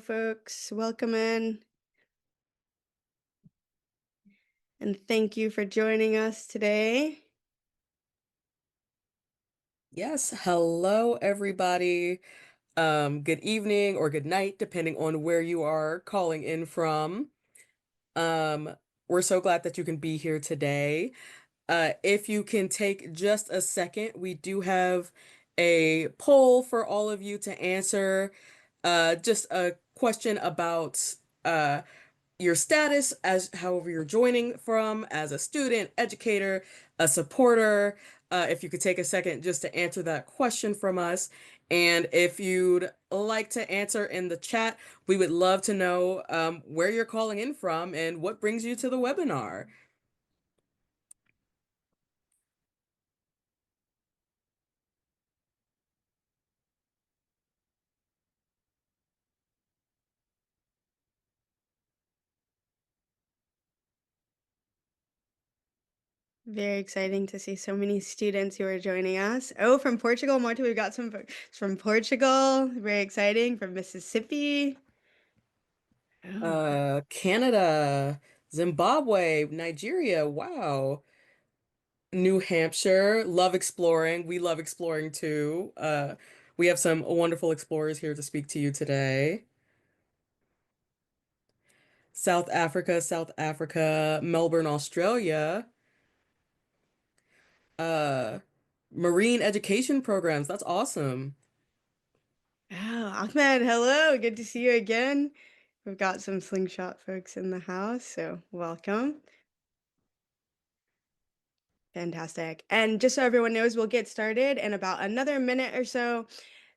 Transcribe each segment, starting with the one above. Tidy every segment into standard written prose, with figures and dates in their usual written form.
folks. Welcome in. And thank you for joining us today. Yes, hello everybody. Good evening or good night, depending on where you are calling in from. Um, we're so glad that you can be here today. If you can take just a second, we do have a poll for all of you to answer. Just a question about uh your status as however you're joining from as a student, educator, a supporter. If you could take a second just to answer that question from us. And if you'd like to answer in the chat, we would love to know where you're calling in from and what brings you to the webinar. Very exciting to see so many students who are joining us. Oh, from Portugal, Marta, we've got some folks from Portugal. Very exciting. From Mississippi. Oh, Canada, Zimbabwe, Nigeria, wow. New Hampshire, love exploring. We love exploring too. We have some wonderful explorers here to speak to you today. South Africa, Melbourne, Australia. Uh, Marine education programs. That's awesome. oh, Ahmed, hello. Good to see you again. We've got some Slingshot folks in the house, so welcome. Fantastic. And just so everyone knows, we'll get started in about another minute or so.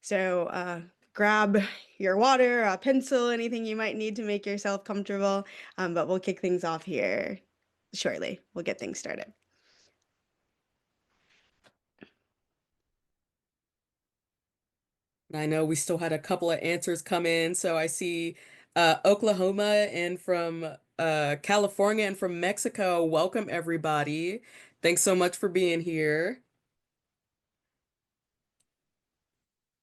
So grab your water, a pencil, anything you might need to make yourself comfortable. But we'll kick things off here shortly. We'll get things started. I know we still had a couple of answers come in. So I see Oklahoma and from California and from Mexico. Welcome, everybody. Thanks so much for being here.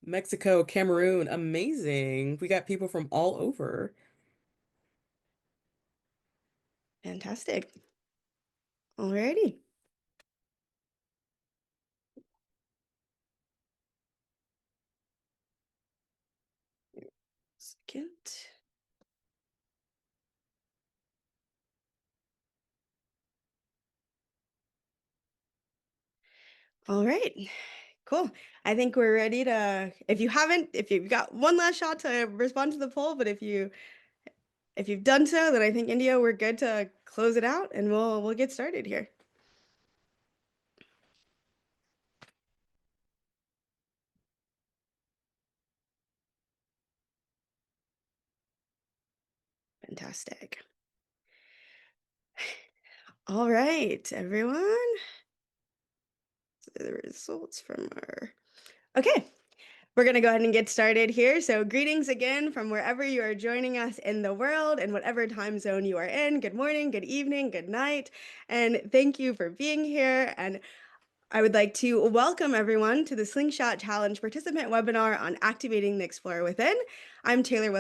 Mexico, Cameroon, amazing. We got people from all over. Fantastic. Alrighty. Second. All right. Cool. I think we're ready to, if you've got one last shot to respond to the poll, but if you've done so, then I think India, we're good to close it out and we'll get started here. Fantastic. All right, everyone. The results from our Okay, we're going to go ahead and get started here. So, greetings again from wherever you are joining us in the world and whatever time zone you are in. Good morning, good evening, good night. And thank you for being here. And I would like to welcome everyone to the Slingshot Challenge participant webinar on activating the Explorer Within. I'm Taylor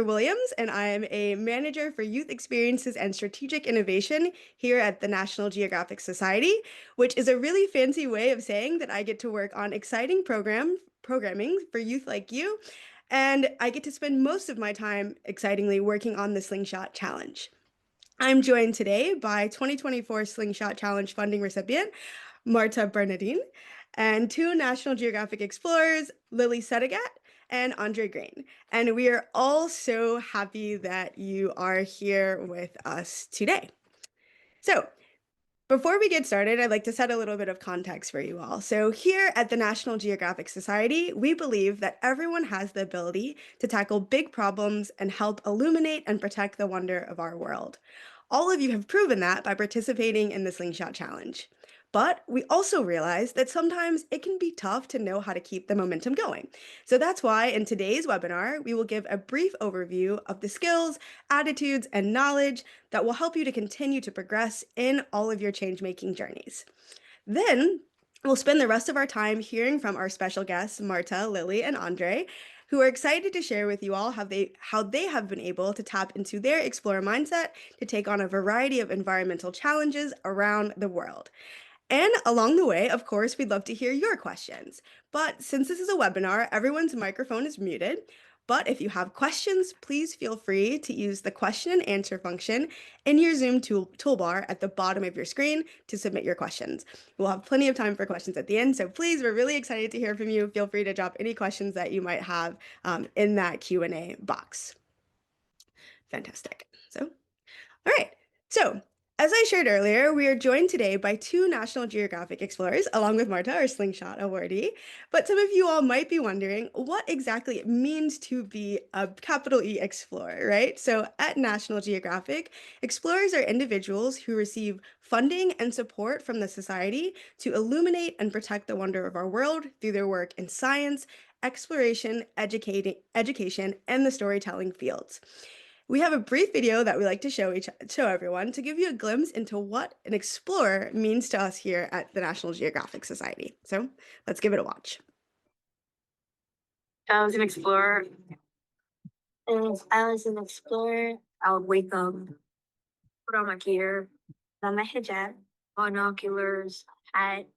Williams, and I am a manager for youth experiences and strategic innovation here at the National Geographic Society, which is a really fancy way of saying that I get to work on exciting programming for youth like you, and I get to spend most of my time excitingly working on the Slingshot Challenge. I'm joined today by 2024 Slingshot Challenge funding recipient Marta Bernadine, and two National Geographic Explorers, Lilly Sedaghat and André Green. And we are all so happy that you are here with us today. So, before we get started, I'd like to set a little bit of context for you all. So, here at the National Geographic Society, we believe that everyone has the ability to tackle big problems and help illuminate and protect the wonder of our world. All of you have proven that by participating in the Slingshot Challenge. But we also realize that sometimes it can be tough to know how to keep the momentum going. So that's why in today's webinar, we will give a brief overview of the skills, attitudes, and knowledge that will help you to continue to progress in all of your change-making journeys. Then we'll spend the rest of our time hearing from our special guests, Marta, Lilly, and André, who are excited to share with you all how they have been able to tap into their explorer mindset to take on a variety of environmental challenges around the world. And along the way, of course, we'd love to hear your questions. But since this is a webinar, everyone's microphone is muted. But if you have questions, please feel free to use the question and answer function in your Zoom toolbar at the bottom of your screen to submit your questions. We'll have plenty of time for questions at the end, so please, we're really excited to hear from you. Feel free to drop any questions that you might have in that Q&A box. Fantastic. All right. So, as I shared earlier, we are joined today by two National Geographic Explorers, along with Marta, our Slingshot awardee. But some of you all might be wondering what exactly it means to be a capital E explorer, right? So, at National Geographic, explorers are individuals who receive funding and support from the society to illuminate and protect the wonder of our world through their work in science, exploration, education, and the storytelling fields. We have a brief video that we like to show everyone to give you a glimpse into what an explorer means to us here at the National Geographic Society. So let's give it a watch. I was an explorer. And if I was an explorer, I would wake up, put on my gear, put on my hijab, binoculars, hat.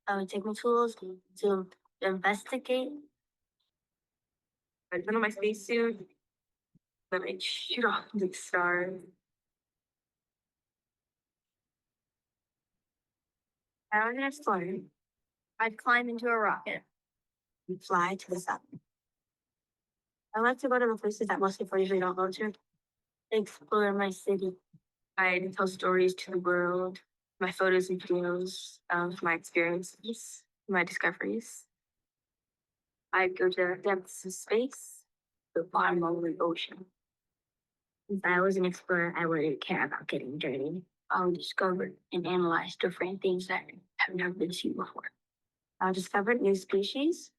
I would take my tools to investigate. I'd put on my spacesuit, then I'd shoot off the stars. I was an explorer. I'd climb into a rocket and fly to the sun. I like to go to the places that most people usually don't go to. Explore my city. I'd tell stories to the world, my photos and videos of my experiences, my discoveries. I'd go to the depths of space, the bottom of the ocean. If I was an explorer, I wouldn't care about getting dirty. I would discover and analyze different things that have never been seen before. I'll discover new species.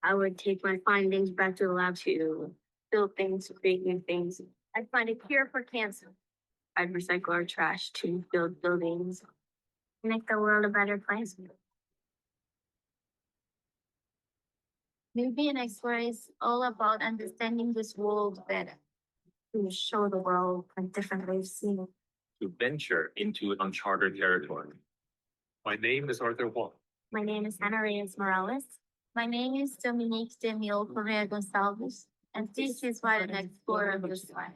I would take my findings back to the lab to build things, create new things. I'd find a cure for cancer. I'd recycle our trash to build buildings, make the world a better place. Maybe an explorer is all about understanding this world better, to show the world a different way of seeing it. To venture into uncharted territory. My name is Arthur Wong. My name is Ana Reyes Morales. My name is Dominique Demille Correa Gonçalves, and this is what an explorer looks like.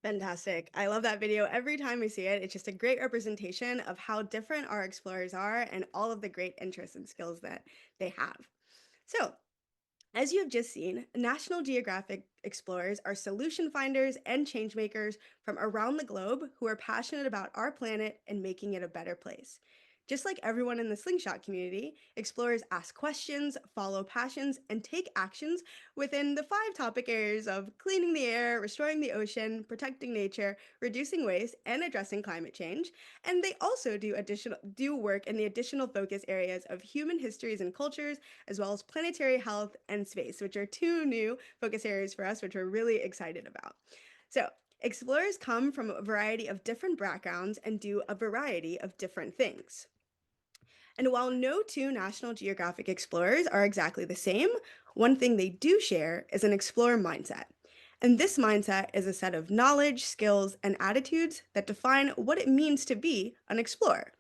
Fantastic. I love that video. Every time we see it, it's just a great representation of how different our explorers are and all of the great interests and skills that they have. So, as you have just seen, National Geographic Explorers are solution finders and changemakers from around the globe who are passionate about our planet and making it a better place. Just like everyone in the Slingshot community, explorers ask questions, follow passions, and take actions within the 5 topic areas of cleaning the air, restoring the ocean, protecting nature, reducing waste, and addressing climate change. And they also do work in the additional focus areas of human histories and cultures, as well as planetary health and space, which are 2 new focus areas for us, which we're really excited about. So, explorers come from a variety of different backgrounds and do a variety of different things. And while no 2 National Geographic Explorers are exactly the same, one thing they do share is an explorer mindset. And this mindset is a set of knowledge, skills, and attitudes that define what it means to be an explorer.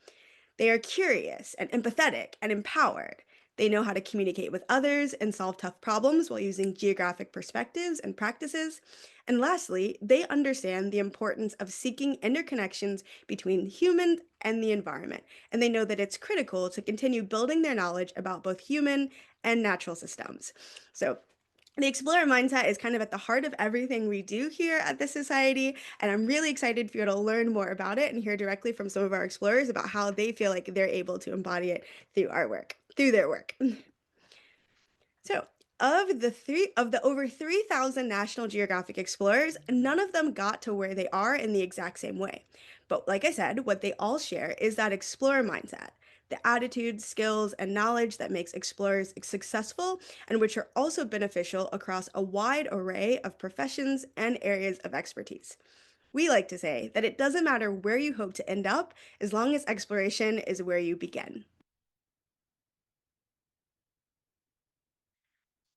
They are curious and empathetic and empowered. They know how to communicate with others and solve tough problems while using geographic perspectives and practices. And lastly, they understand the importance of seeking interconnections between humans and the environment. And they know that it's critical to continue building their knowledge about both human and natural systems. So, the explorer mindset is kind of at the heart of everything we do here at the Society, and I'm really excited for you to learn more about it and hear directly from some of our explorers about how they feel like they're able to embody it through their work. So, of the over 3,000 National Geographic Explorers, none of them got to where they are in the exact same way. But like I said, what they all share is that explorer mindset, the attitudes, skills, and knowledge that makes explorers successful and which are also beneficial across a wide array of professions and areas of expertise. We like to say that it doesn't matter where you hope to end up as long as exploration is where you begin.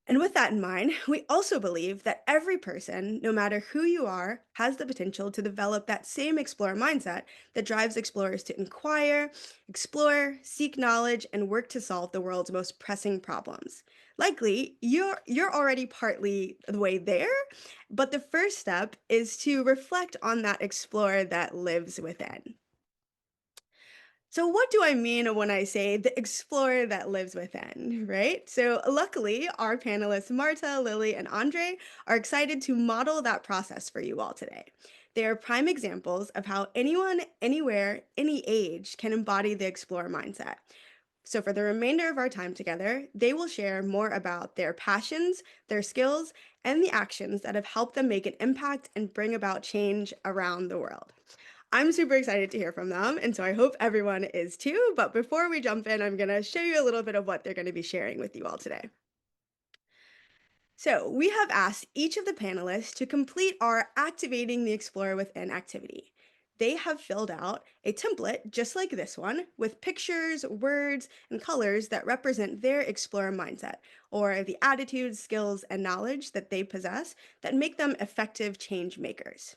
And with that in mind, we also believe that every person, no matter who you are, has the potential to develop that same explorer mindset that drives explorers to inquire, explore, seek knowledge, and work to solve the world's most pressing problems. Likely, you're already partly the way there, but the first step is to reflect on that explorer that lives within. So, what do I mean when I say the explorer that lives within, right? So, luckily, our panelists, Marta, Lily, and Andre, are excited to model that process for you all today. They are prime examples of how anyone, anywhere, any age can embody the explorer mindset. So, for the remainder of our time together, they will share more about their passions, their skills, and the actions that have helped them make an impact and bring about change around the world. I'm super excited to hear from them, and so I hope everyone is too. But before we jump in, I'm going to show you a little bit of what they're going to be sharing with you all today. So, we have asked each of the panelists to complete our Activating the Explorer Within activity. They have filled out a template just like this one with pictures, words, and colors that represent their explorer mindset or the attitudes, skills, and knowledge that they possess that make them effective change makers.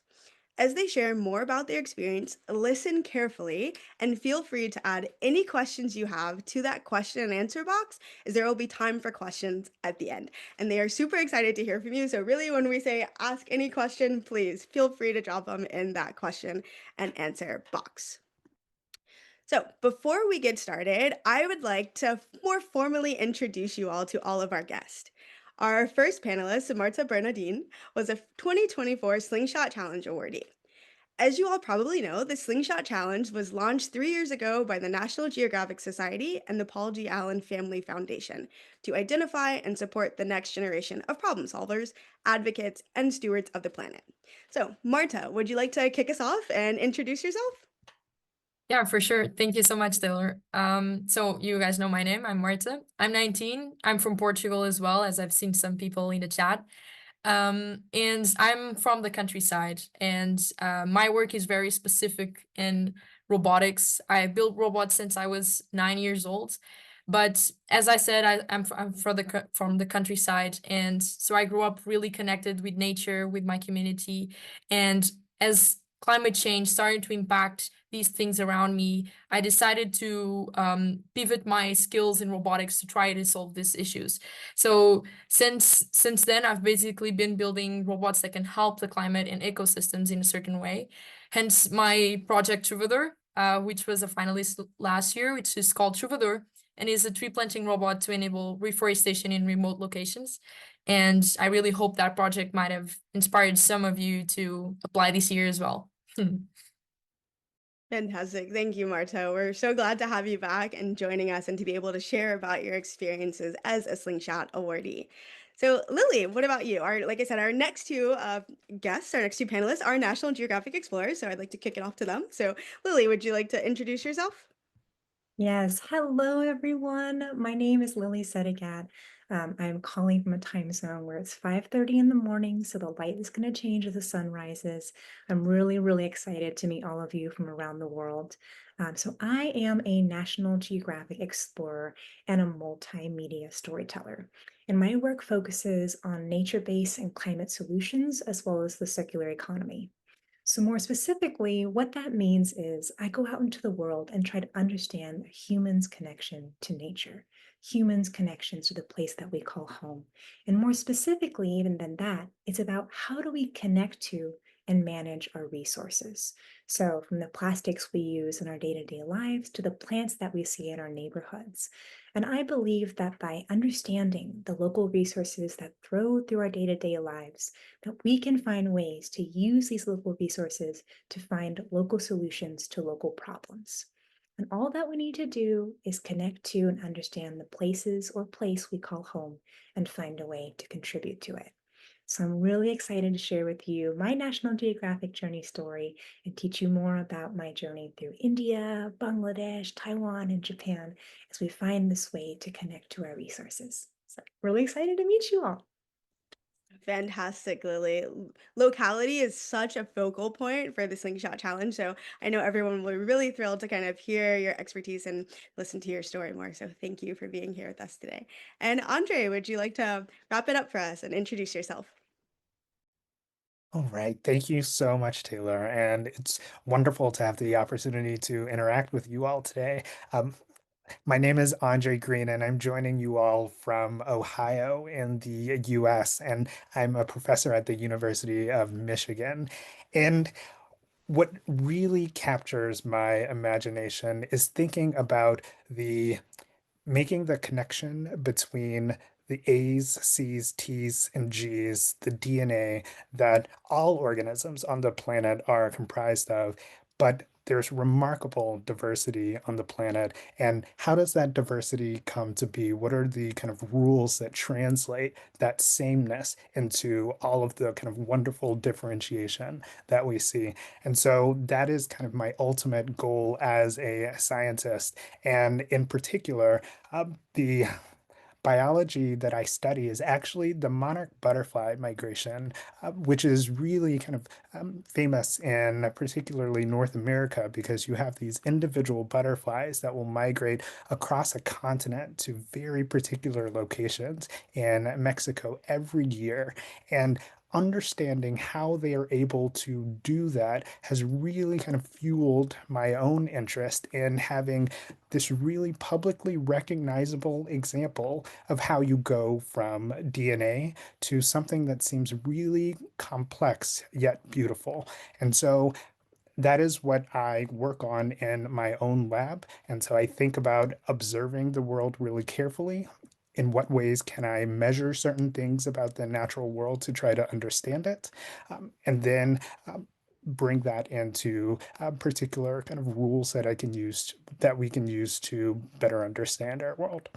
As they share more about their experience, listen carefully and feel free to add any questions you have to that question and answer box, as there will be time for questions at the end. And they are super excited to hear from you. So, really, when we say ask any question, please feel free to drop them in that question and answer box. So, before we get started, I would like to more formally introduce you all to all of our guests. Our first panelist, Marta Bernadine, was a 2024 Slingshot Challenge awardee. As you all probably know, the Slingshot Challenge was launched 3 years ago by the National Geographic Society and the Paul G. Allen Family Foundation to identify and support the next generation of problem solvers, advocates, and stewards of the planet. So, Marta, would you like to kick us off and introduce yourself? Yeah, for sure. Thank you so much, Taylor. So you guys know my name. I'm Marta. I'm 19. I'm from Portugal as well, as I've seen some people in the chat. And I'm from the countryside, and my work is very specific in robotics. I built robots since I was 9 years old. But as I said, I'm from the countryside, and so I grew up really connected with nature, with my community. And as climate change started to impact these things around me, I decided to pivot my skills in robotics to try to solve these issues. So since then, I've basically been building robots that can help the climate and ecosystems in a certain way. Hence my project Trovador, which was a finalist last year, which is called Trovador, and is a tree planting robot to enable reforestation in remote locations. And I really hope that project might have inspired some of you to apply this year as well. Fantastic. Thank you, Marta. We're so glad to have you back and joining us and to be able to share about your experiences as a Slingshot awardee. So, Lily, what about you? Like I said, our next two guests, our next two panelists are National Geographic Explorers. So, I'd like to kick it off to them. So, Lily, would you like to introduce yourself? Yes, hello everyone. My name is Lilly Sedaghat. I'm calling from a time zone where it's 5:30 in the morning, so the light is going to change as the sun rises. I'm really, really excited to meet all of you from around the world. So I am a National Geographic Explorer and a multimedia storyteller. And my work focuses on nature-based and climate solutions, as well as the circular economy. So, more specifically, what that means is I go out into the world and try to understand humans' connection to nature, humans' connections to the place that we call home. And more specifically, even than that, it's about how do we connect to and manage our resources. So, from the plastics we use in our day to day lives to the plants that we see in our neighborhoods. And I believe that by understanding the local resources that flow through our day to day lives, that we can find ways to use these local resources to find local solutions to local problems. And all that we need to do is connect to and understand the places or place we call home and find a way to contribute to it. So I'm really excited to share with you my National Geographic journey story and teach you more about my journey through India, Bangladesh, Taiwan, and Japan as we find this way to connect to our resources. So really excited to meet you all. Fantastic, Lily. Locality is such a focal point for the Slingshot Challenge, so I know everyone will be really thrilled to kind of hear your expertise and listen to your story more. So thank you for being here with us today. And Andre, would you like to wrap it up for us and introduce yourself? All right. Thank you so much, Taylor. And it's wonderful to have the opportunity to interact with you all today. Um, my name is André Green, and I'm joining you all from Ohio in the US. And I'm a professor at the University of Michigan. And what really captures my imagination is thinking about the making the connection between the A's, C's, T's, and G's, the DNA that all organisms on the planet are comprised of, but there's remarkable diversity on the planet. And how does that diversity come to be? What are the kind of rules that translate that sameness into all of the kind of wonderful differentiation that we see? And so that is kind of my ultimate goal as a scientist. And in particular, the biology that I study is actually the monarch butterfly migration, which is really kind of famous in particularly North America because you have these individual butterflies that will migrate across a continent to very particular locations in Mexico every year. And understanding how they are able to do that has really kind of fueled my own interest in having this really publicly recognizable example of how you go from DNA to something that seems really complex yet beautiful. And so that is what I work on in my own lab. And so I think about observing the world really carefully. In what ways can I measure certain things about the natural world to try to understand it? And then bring that into particular kind of rules that I can use that we can use to better understand our world.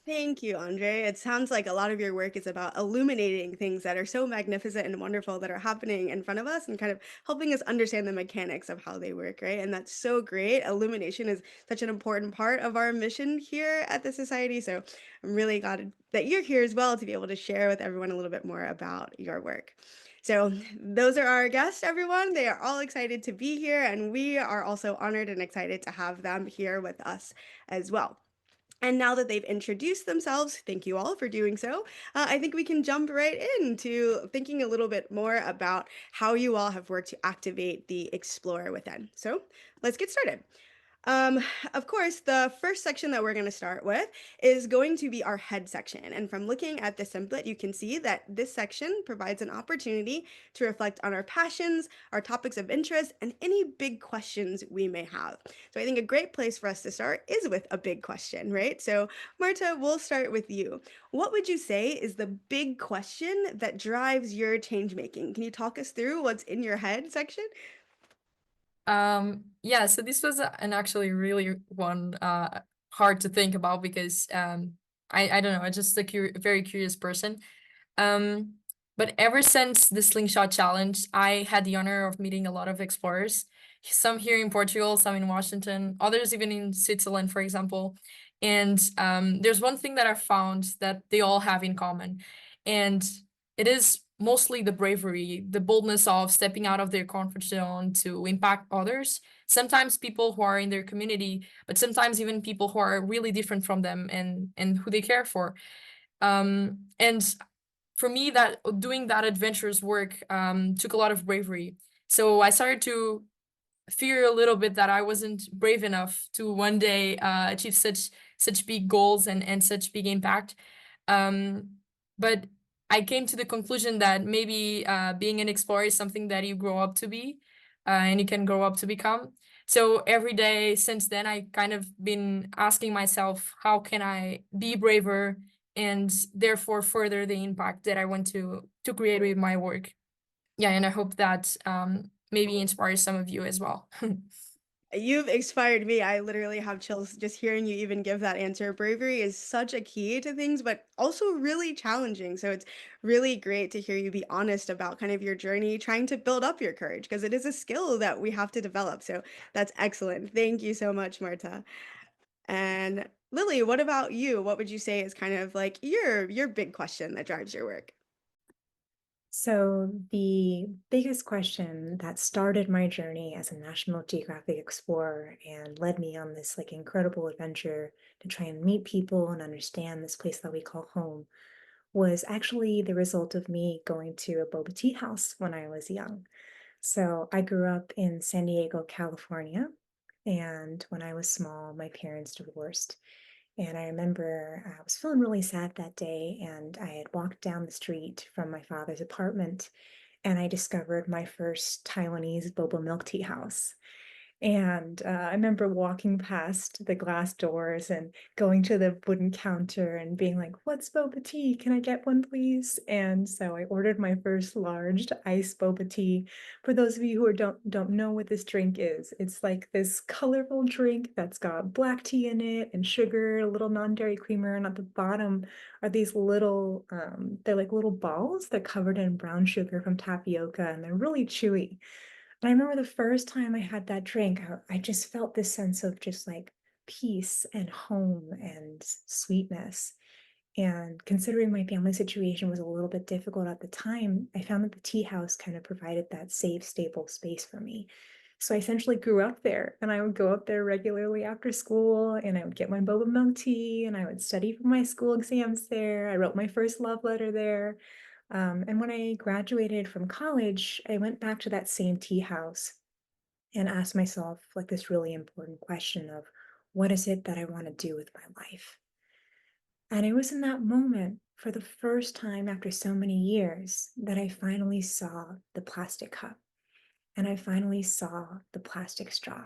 Thank you, Andre. It sounds like a lot of your work is about illuminating things that are so magnificent and wonderful that are happening in front of us and kind of helping us understand the mechanics of how they work, right? And that's so great. Illumination is such an important part of our mission here at the Society. So I'm really glad that you're here as well to be able to share with everyone a little bit more about your work. So, those are our guests, everyone. They are all excited to be here, and we are also honored and excited to have them here with us as well. And now that they've introduced themselves, thank you all for doing so. I think we can jump right into thinking a little bit more about how you all have worked to activate the Explorer within. So let's get started. Um, of course, the first section that we're going to start with is going to be our head section. And from looking at the template, you can see that this section provides an opportunity to reflect on our passions, our topics of interest, and any big questions we may have. So I think a great place for us to start is with a big question, right? So Marta, we'll start with you. What would you say is the big question that drives your change making? Can you talk us through what's in your head section? Yeah, so this was an actually really one hard to think about because I don't know, I'm just a very curious person. Um, but ever since the Slingshot Challenge, I had the honor of meeting a lot of explorers, some here in Portugal, some in Washington, others even in Switzerland, for example. And there's one thing that I found that they all have in common, and it is mostly the bravery, the boldness of stepping out of their comfort zone to impact others. Sometimes people who are in their community, but sometimes even people who are really different from them and who they care for. And for me, that doing that adventurous work took a lot of bravery. So I started to fear a little bit that I wasn't brave enough to one day achieve such big goals and such big impact. But I came to the conclusion that maybe being an explorer is something that you grow up to be, and you can grow up to become. So every day since then, I kind of been asking myself, how can I be braver and therefore further the impact that I want to create with my work? Yeah, and I hope that maybe inspires some of you as well. You've inspired me. I literally have chills just hearing you even give that answer. Bravery is such a key to things, but also really challenging. So it's really great to hear you be honest about kind of your journey trying to build up your courage because it is a skill that we have to develop. So that's excellent. Thank you so much, Marta. And Lily, what about you? What would you say is kind of like your big question that drives your work? So the biggest question that started my journey as a National Geographic Explorer and led me on this like incredible adventure to try and meet people and understand this place that we call home was actually the result of me going to a boba tea house when I was young. So I grew up in San Diego, California, and when I was small, my parents divorced. And I remember I was feeling really sad that day, and I had walked down the street from my father's apartment, and I discovered my first Taiwanese boba milk tea house. And I remember walking past the glass doors and going to the wooden counter and being like, "What's boba tea? Can I get one, please?" And so I ordered my first large iced boba tea. For those of you who don't know what this drink is, it's like this colorful drink that's got black tea in it and sugar, a little non-dairy creamer, and at the bottom are these little, they're like little balls. They're covered in brown sugar from tapioca, and they're really chewy. And I remember the first time I had that drink, I just felt this sense of just like peace and home and sweetness. And considering my family situation was a little bit difficult at the time, I found that the tea house kind of provided that safe, stable space for me. So I essentially grew up there, and I would go up there regularly after school, and I would get my boba milk tea, and I would study for my school exams there. I wrote my first love letter there. And when I graduated from college, I went back to that same tea house and asked myself like this really important question of what is it that I want to do with my life? And it was in that moment, for the first time after so many years, that I finally saw the plastic cup and I finally saw the plastic straw.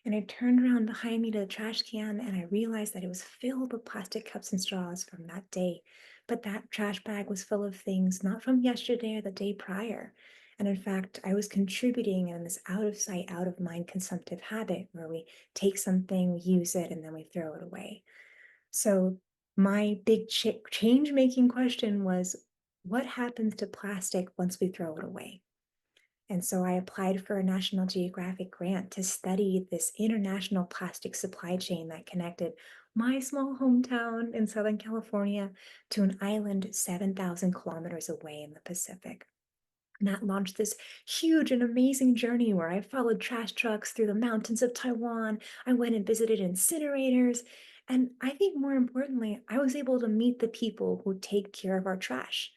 And I turned around behind me to the trash can and I realized that it was filled with plastic cups and straws from that day. But that trash bag was full of things not from yesterday or the day prior. And in fact, I was contributing in this out of sight, out of mind consumptive habit where we take something, we use it, and then we throw it away. So my big change making question was, what happens to plastic once we throw it away? And so I applied for a National Geographic grant to study this international plastic supply chain that connected my small hometown in Southern California to an island 7,000 kilometers away in the Pacific. And that launched this huge and amazing journey where I followed trash trucks through the mountains of Taiwan. I went and visited incinerators. And I think more importantly, I was able to meet the people who take care of our trash.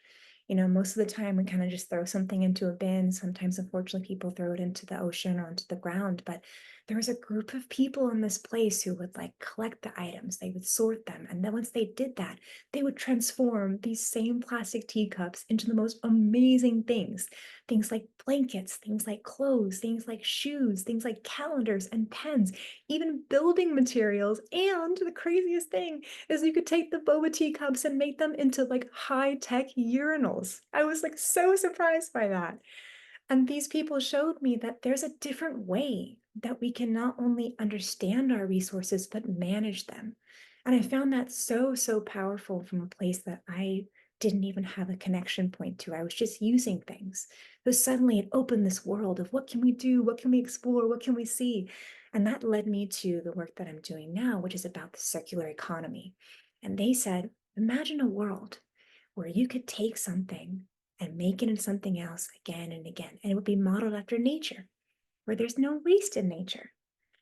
You know, most of the time we kind of just throw something into a bin. Sometimes, unfortunately, people throw it into the ocean or onto the ground. But there was a group of people in this place who would like collect the items, they would sort them. And then once they did that, they would transform these same plastic teacups into the most amazing things. Things like blankets, things like clothes, things like shoes, things like calendars and pens, even building materials. And the craziest thing is you could take the boba tea cups and make them into like high-tech urinals. I was like so surprised by that. And these people showed me that there's a different way that we can not only understand our resources, but manage them. And I found that so, so powerful from a place that I didn't even have a connection point to. I was just using things. But suddenly it opened this world of what can we do? What can we explore? What can we see? And that led me to the work that I'm doing now, which is about the circular economy. And they said, imagine a world where you could take something and make it into something else again and again. And it would be modeled after nature, where there's no waste in nature,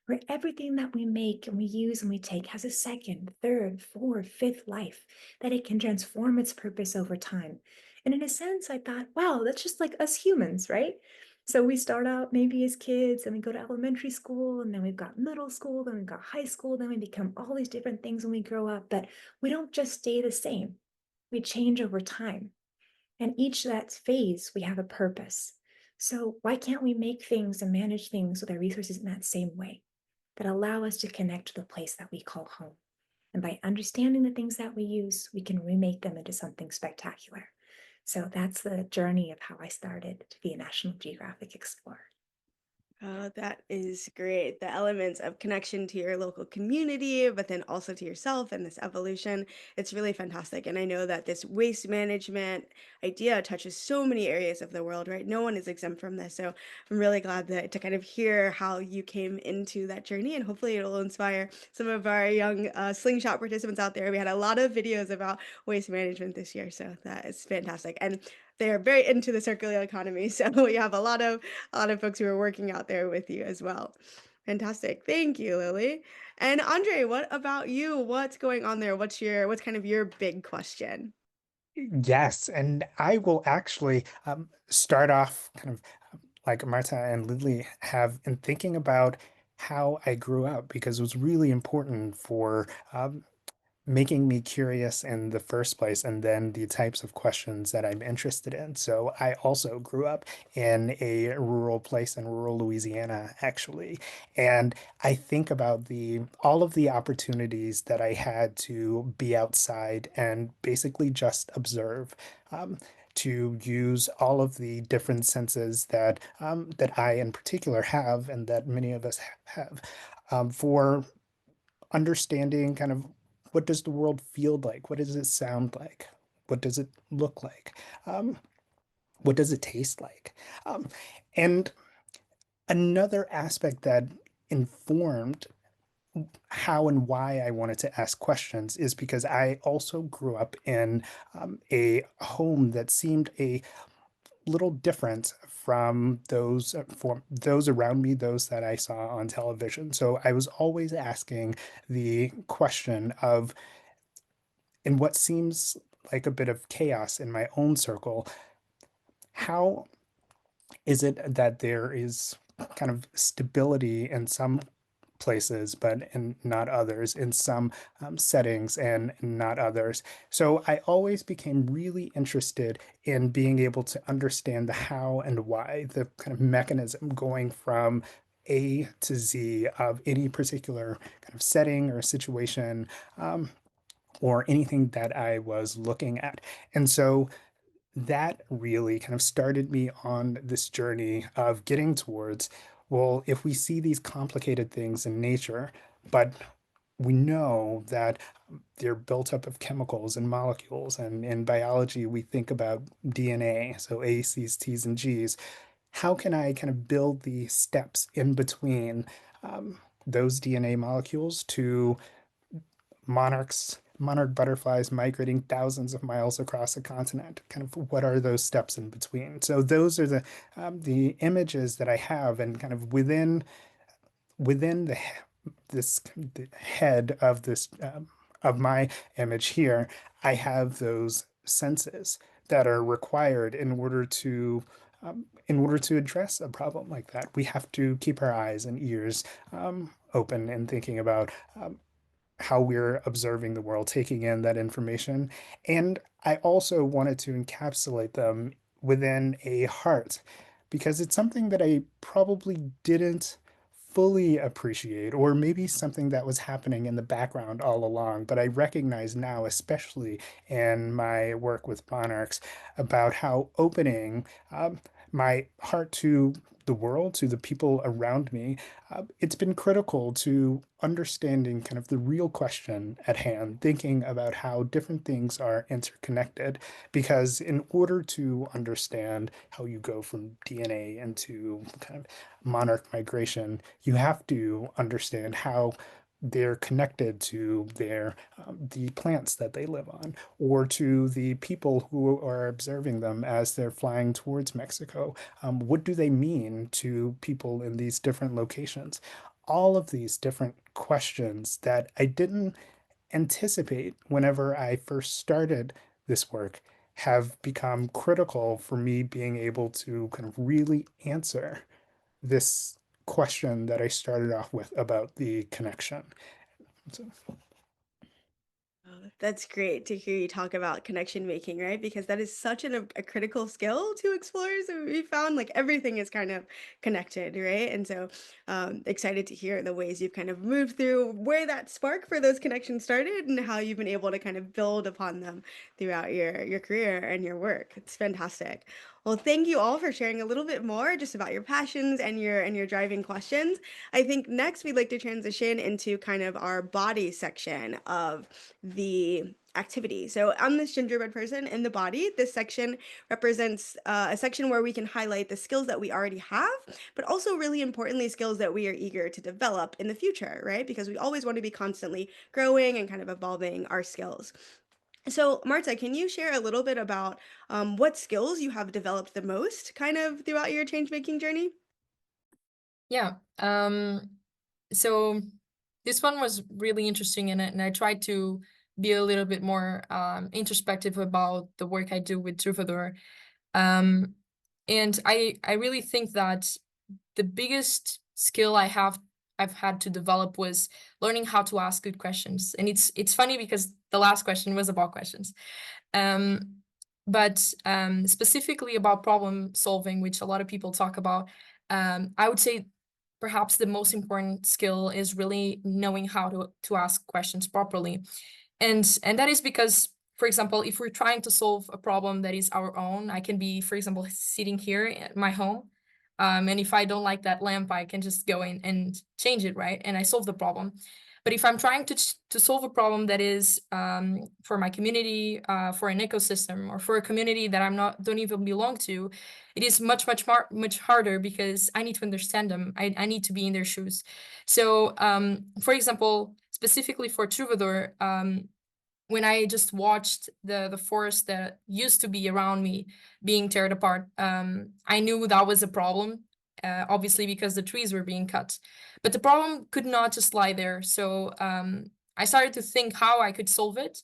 where everything that we make and we use and we take has a second, third, fourth, fifth life, that it can transform its purpose over time. And in a sense, I thought, wow, that's just like us humans, right? So we start out maybe as kids and we go to elementary school and then we've got middle school, then we've got high school, then we become all these different things when we grow up, but we don't just stay the same. We change over time. And each that phase, we have a purpose. So why can't we make things and manage things with our resources in that same way that allow us to connect to the place that we call home? And by understanding the things that we use, we can remake them into something spectacular. So that's the journey of how I started to be a National Geographic Explorer. Oh, that is great. The elements of connection to your local community, but then also to yourself and this evolution. It's really fantastic. And I know that this waste management idea touches so many areas of the world, right? No one is exempt from this. So I'm really glad that to kind of hear how you came into that journey, and hopefully it'll inspire some of our young slingshot participants out there. We had a lot of videos about waste management this year, so that is fantastic. And they are very into the circular economy. So we have a lot of folks who are working out there with you as well. Fantastic. Thank you, Lily. And Andre, what about you? What's going on there? What's kind of your big question? Yes, and I will actually start off kind of like Marta and Lily have in thinking about how I grew up because it was really important for making me curious in the first place and then the types of questions that I'm interested in. So I also grew up in a rural place in rural Louisiana, actually. And I think about the all of the opportunities that I had to be outside and basically just observe. To use all of the different senses that I in particular have and that many of us have for understanding kind of what does the world feel like? What does it sound like? What does it look like? Um, what does it taste like? Um, and another aspect that informed how and why I wanted to ask questions is because I also grew up in a home that seemed a little different from those around me, those that I saw on television. So I was always asking the question of, in what seems like a bit of chaos in my own circle, how is it that there is kind of stability in some places, but in not others, in some settings and not others. So I always became really interested in being able to understand the how and why, the kind of mechanism going from A to Z of any particular kind of setting or situation, or anything that I was looking at. And so that really kind of started me on this journey of getting towards, well, if we see these complicated things in nature, but we know that they're built up of chemicals and molecules, and in biology, we think about DNA, so A, C's, T's, and G's. How can I kind of build the steps in between those DNA molecules to monarch butterflies migrating thousands of miles across a continent? Kind of what are those steps in between? So those are the images that I have, and kind of within the head of this of my image here, I have those senses that are required in order to address a problem like that. We have to keep our eyes and ears open and thinking about how we're observing the world, taking in that information. And I also wanted to encapsulate them within a heart because it's something that I probably didn't fully appreciate, or maybe something that was happening in the background all along. But I recognize now, especially in my work with monarchs, about how opening my heart to the world, to the people around me, it's been critical to understanding kind of the real question at hand, thinking about how different things are interconnected. Because in order to understand how you go from DNA into kind of monarch migration, you have to understand how they're connected to the plants that they live on, or to the people who are observing them as they're flying towards Mexico. What do they mean to people in these different locations? All of these different questions that I didn't anticipate whenever I first started this work have become critical for me being able to kind of really answer this question that I started off with about the connection. So, Oh, that's great to hear you talk about connection making, right? Because that is such a critical skill to explorers. And we found like everything is kind of connected, right? And so excited to hear the ways you've kind of moved through where that spark for those connections started and how you've been able to kind of build upon them throughout your career and your work. It's fantastic. Well, thank you all for sharing a little bit more just about your passions and your driving questions. I think next we'd like to transition into kind of our body section of the activity. So I'm this gingerbread person in the body. This section represents a section where we can highlight the skills that we already have, but also really importantly, skills that we are eager to develop in the future, right? Because we always want to be constantly growing and kind of evolving our skills. So, Marta, can you share a little bit about what skills you have developed the most kind of throughout your change making journey? Yeah. So this one was really interesting, and I tried to be a little bit more introspective about the work I do with Trovador. And I really think that the biggest skill I've had to develop was learning how to ask good questions. And it's funny because the last question was about questions. Um, but specifically about problem solving, which a lot of people talk about, I would say perhaps the most important skill is really knowing how to ask questions properly. And that is because, for example, if we're trying to solve a problem that is our own, I can be, for example, sitting here at my home. And if I don't like that lamp, I can just go in and change it, right? And I solve the problem. But if I'm trying to solve a problem that is for my community, for an ecosystem, or for a community that don't even belong to, it is much harder because I need to understand them. I need to be in their shoes. So, for example, specifically for Troubadour, when I just watched the forest that used to be around me being torn apart, I knew that was a problem, obviously because the trees were being cut. But the problem could not just lie there. So I started to think how I could solve it.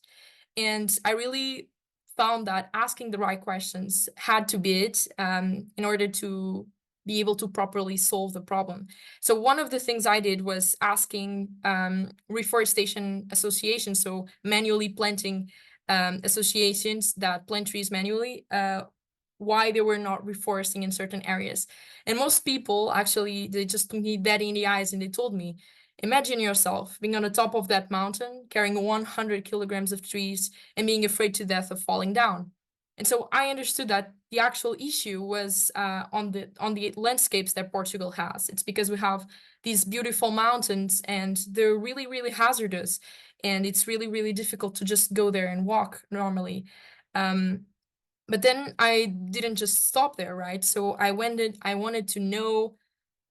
And I really found that asking the right questions had to be it in order to be able to properly solve the problem. So one of the things I did was asking reforestation associations, so manually planting associations that plant trees manually, why they were not reforesting in certain areas. And most people actually, they just looked me dead in the eyes and they told me, imagine yourself being on the top of that mountain, carrying 100 kilograms of trees and being afraid to death of falling down. And so I understood that the actual issue was on the landscapes that Portugal has. It's because we have these beautiful mountains and they're really hazardous, and it's really difficult to just go there and walk normally. But then I didn't just stop there, right? So I wanted to know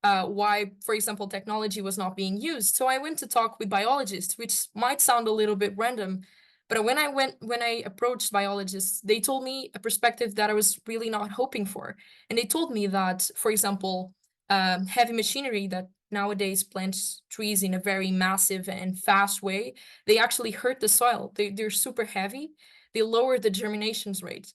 why, for example, technology was not being used. So I went to talk with biologists, which might sound a little bit random, but when I approached biologists, they told me a perspective that I was really not hoping for. And they told me that, for example, heavy machinery that nowadays plants trees in a very massive and fast way, they actually hurt the soil. They're super heavy. They lower the germination rate.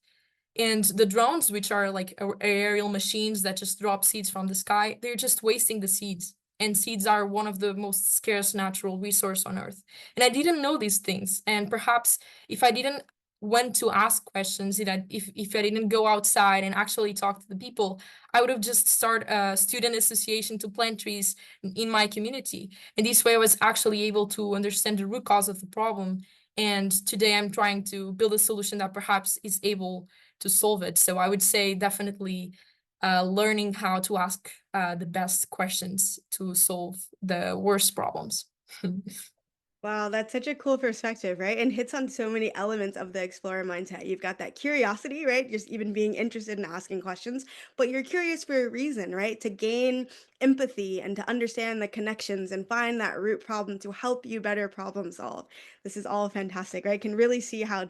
And the drones, which are like aerial machines that just drop seeds from the sky, they're just wasting the seeds. And seeds are one of the most scarce natural resource on Earth. And I didn't know these things. And perhaps if I didn't went to ask questions, if I didn't go outside and actually talk to the people, I would have just started a student association to plant trees in my community. And this way I was actually able to understand the root cause of the problem. And today I'm trying to build a solution that perhaps is able to solve it. So I would say definitely learning how to ask the best questions to solve the worst problems. Wow, that's such a cool perspective, right? And hits on so many elements of the explorer mindset. You've got that curiosity, right? Just even being interested in asking questions, but you're curious for a reason, right? To gain empathy and to understand the connections and find that root problem to help you better problem solve. This is all fantastic, right? Can really see how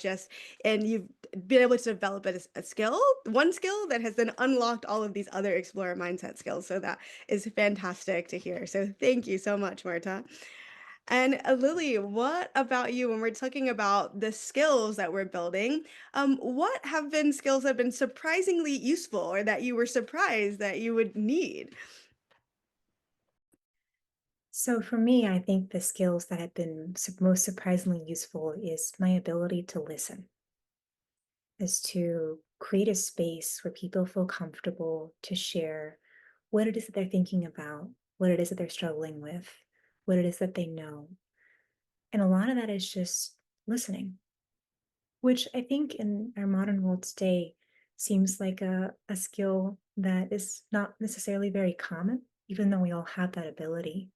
and you've been able to develop a skill, one skill that has then unlocked all of these other explorer mindset skills. So that is fantastic to hear. So thank you so much, Marta. And Lily, what about you when we're talking about the skills that we're building? What have been skills that have been surprisingly useful or that you were surprised that you would need? So for me, I think the skills that have been most surprisingly useful is my ability to listen, is to create a space where people feel comfortable to share what it is that they're thinking about, what it is that they're struggling with, what it is that they know. And a lot of that is just listening, which I think in our modern world today, seems like a skill that is not necessarily very common, even though we all have that ability.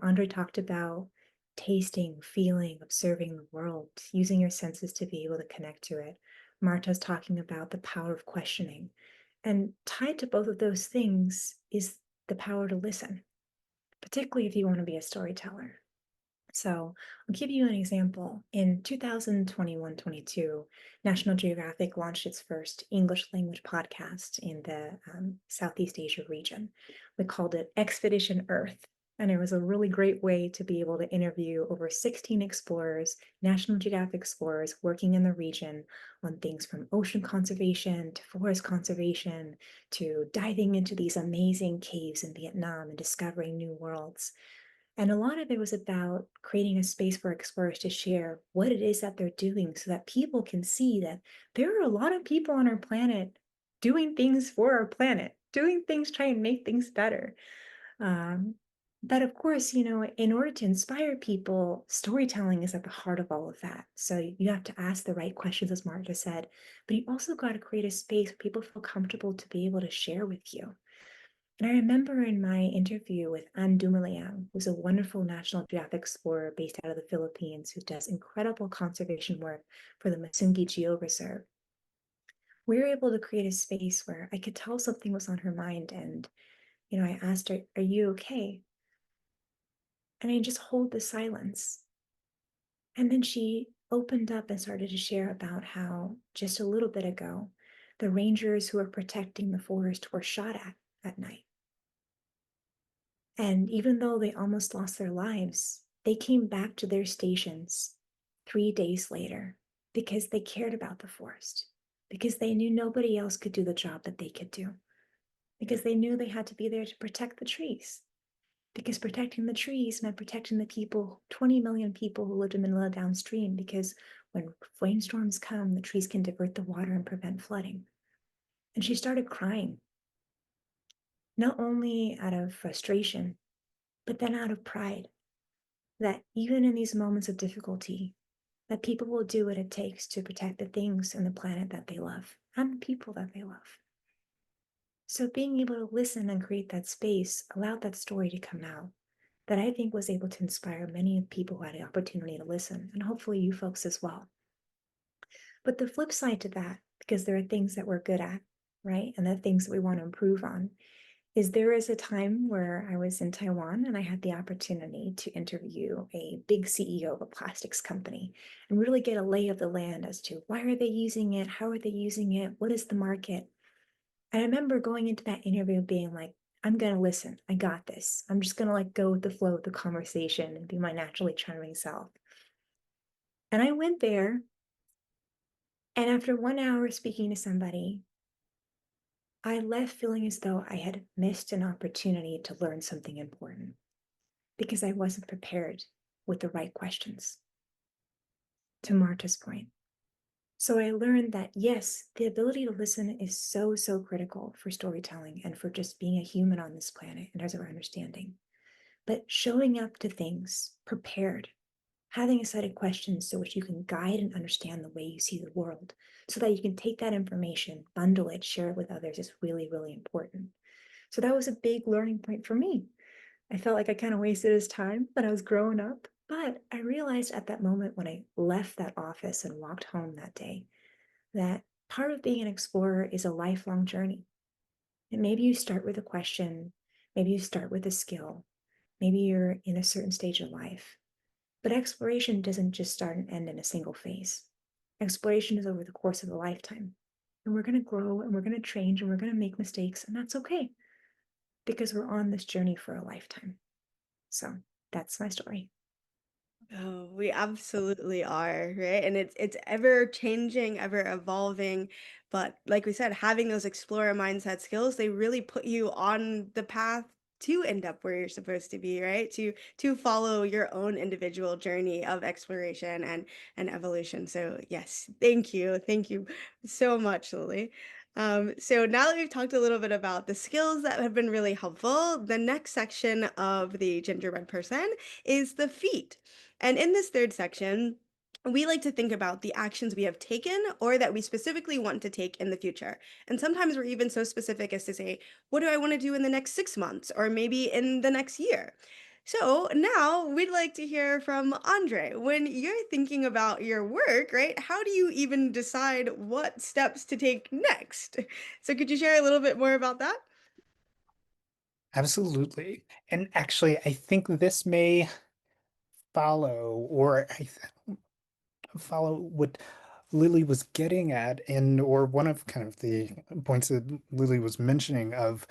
Andre talked about tasting, feeling, observing the world, using your senses to be able to connect to it. Marta's talking about the power of questioning. And tied to both of those things is the power to listen, particularly if you want to be a storyteller. So I'll give you an example. In 2021-22, National Geographic launched its first English language podcast in the Southeast Asia region. We called it Expedition Earth. And it was a really great way to be able to interview over 16 explorers, National Geographic explorers working in the region on things from ocean conservation to forest conservation to diving into these amazing caves in Vietnam and discovering new worlds. And a lot of it was about creating a space for explorers to share what it is that they're doing so that people can see that there are a lot of people on our planet doing things for our planet, doing things trying to make things better. But of course, in order to inspire people, storytelling is at the heart of all of that. So you have to ask the right questions, as Marta said, but you also got to create a space where people feel comfortable to be able to share with you. And I remember in my interview with Anne Dumoulin, who's a wonderful National Geographic explorer based out of the Philippines, who does incredible conservation work for the Masungi Geo Reserve, we were able to create a space where I could tell something was on her mind. And, I asked her, "Are you okay?" And I just hold the silence. And then she opened up and started to share about how just a little bit ago, the rangers who were protecting the forest were shot at night. And even though they almost lost their lives, they came back to their stations 3 days later because they cared about the forest, because they knew nobody else could do the job that they could do, because they knew they had to be there to protect the trees, because protecting the trees meant protecting the people, 20 million people who lived in Manila downstream, because when rainstorms come, the trees can divert the water and prevent flooding. And she started crying, not only out of frustration, but then out of pride, that even in these moments of difficulty, that people will do what it takes to protect the things and the planet that they love and the people that they love. So being able to listen and create that space allowed that story to come out that I think was able to inspire many people who had the opportunity to listen, and hopefully you folks as well. But the flip side to that, because there are things that we're good at, right? And the things that we want to improve on, is there is a time where I was in Taiwan and I had the opportunity to interview a big CEO of a plastics company and really get a lay of the land as to why are they using it? How are they using it? What is the market? And I remember going into that interview being like, I'm going to listen. I got this. I'm just going to go with the flow of the conversation and be my naturally charming self. And I went there. And after 1 hour speaking to somebody, I left feeling as though I had missed an opportunity to learn something important because I wasn't prepared with the right questions. To Marta's point. So I learned that yes, the ability to listen is so, so critical for storytelling and for just being a human on this planet and as our understanding. But showing up to things prepared, having a set of questions so which you can guide and understand the way you see the world, so that you can take that information, bundle it, share it with others is really, really important. So that was a big learning point for me. I felt like I kind of wasted his time, but I was growing up. But I realized at that moment when I left that office and walked home that day, that part of being an explorer is a lifelong journey. And maybe you start with a question, maybe you start with a skill, maybe you're in a certain stage of life. But exploration doesn't just start and end in a single phase. Exploration is over the course of a lifetime. And we're going to grow and we're going to change and we're going to make mistakes, and that's okay because we're on this journey for a lifetime. So that's my story. Oh, we absolutely are, right? And it's ever changing, ever evolving. But like we said, having those explorer mindset skills, they really put you on the path to end up where you're supposed to be, right? To follow your own individual journey of exploration and evolution. So yes, thank you. Thank you so much, Lily. So now that we've talked a little bit about the skills that have been really helpful, the next section of the gingerbread person is the feet. And in this third section, we like to think about the actions we have taken or that we specifically want to take in the future. And sometimes we're even so specific as to say, what do I want to do in the next 6 months or maybe in the next year? So now we'd like to hear from Andre. When you're thinking about your work, right, how do you even decide what steps to take next? So could you share a little bit more about that? Absolutely. And actually, I think this may follow, or follow what Lily was getting at, and or one of kind of the points that Lily was mentioning of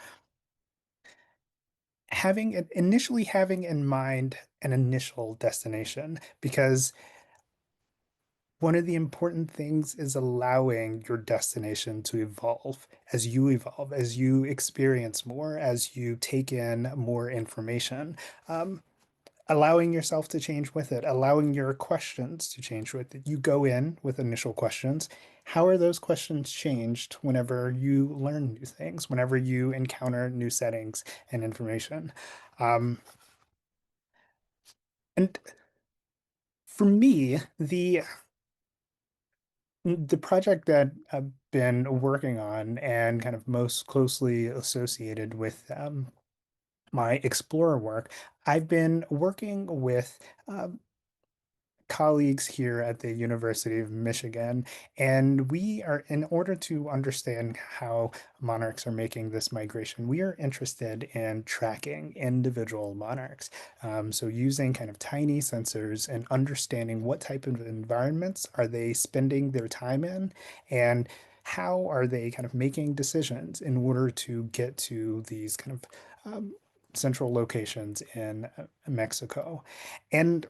initially having in mind an initial destination, because one of the important things is allowing your destination to evolve, as you experience more, as you take in more information. Allowing yourself to change with it, allowing your questions to change with it. You go in with initial questions. How are those questions changed whenever you learn new things, whenever you encounter new settings and information? Um, and for me, the project that I've been working on and kind of most closely associated with my Explorer work, I've been working with um, colleagues here at the University of Michigan, and we are, in order to understand how monarchs are making this migration, we are interested in tracking individual monarchs. So using kind of tiny sensors and understanding what type of environments are they spending their time in, and how are they kind of making decisions in order to get to these kind of central locations in Mexico. And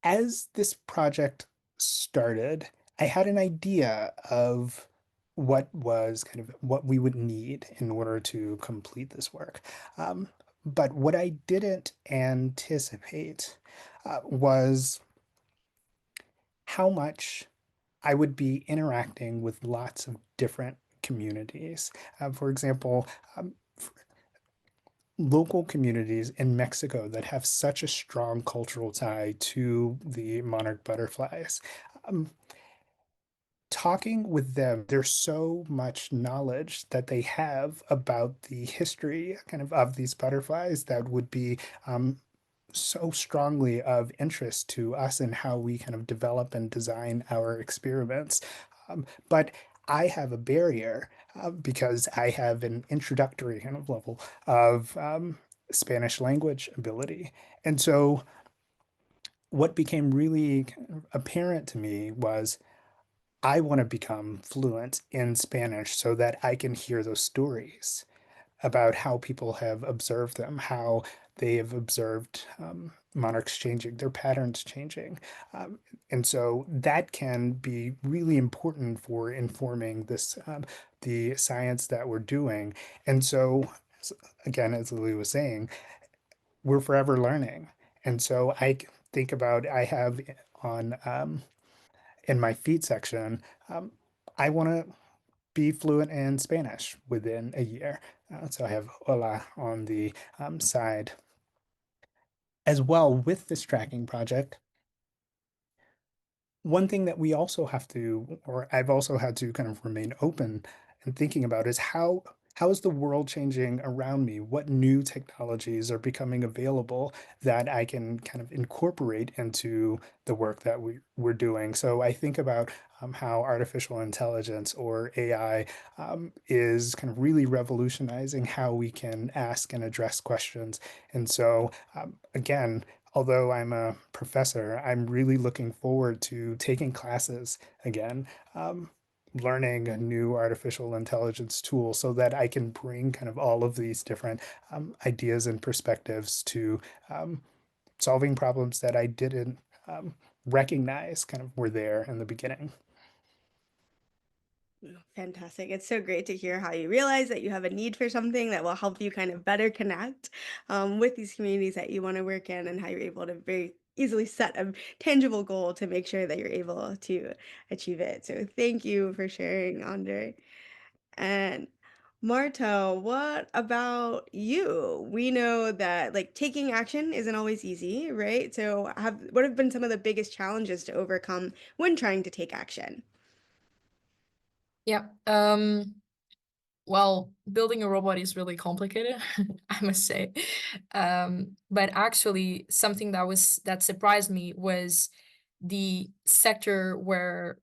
as this project started, I had an idea of what we would need in order to complete this work. Um, but what I didn't anticipate was how much I would be interacting with lots of different communities. For example, um, local communities in Mexico that have such a strong cultural tie to the monarch butterflies. Um, Talking with them, there's so much knowledge that they have about the history of these butterflies that would be so strongly of interest to us in how we kind of develop and design our experiments. But I have a barrier because I have an introductory kind of level of Spanish language ability. And so what became really kind of apparent to me was I want to become fluent in Spanish so that I can hear those stories about how people have observed them, how they have observed monarchs changing, their patterns changing. And so that can be really important for informing the science that we're doing. And so, again, as Lily was saying, we're forever learning. And so think about, I have on in my feed section, I want to be fluent in Spanish within a year. So I have hola on the side. As well with this tracking project, one thing that we also have to, or I've also had to kind of remain open and thinking about is how is the world changing around me? What new technologies are becoming available that I can kind of incorporate into the work that we're doing? So I think about how artificial intelligence or AI is kind of really revolutionizing how we can ask and address questions. And so again, although I'm a professor, I'm really looking forward to taking classes again, learning a new artificial intelligence tool so that I can bring kind of all of these different ideas and perspectives to solving problems that I didn't recognize kind of were there in the beginning. Oh, fantastic. It's so great to hear how you realize that you have a need for something that will help you kind of better connect with these communities that you want to work in and how you're able to very easily set a tangible goal to make sure that you're able to achieve it. So thank you for sharing, Andre. And Marta, what about you? We know that like taking action isn't always easy, right? So what have been some of the biggest challenges to overcome when trying to take action? Yeah. Well, building a robot is really complicated, I must say. But actually, something that surprised me was the sector where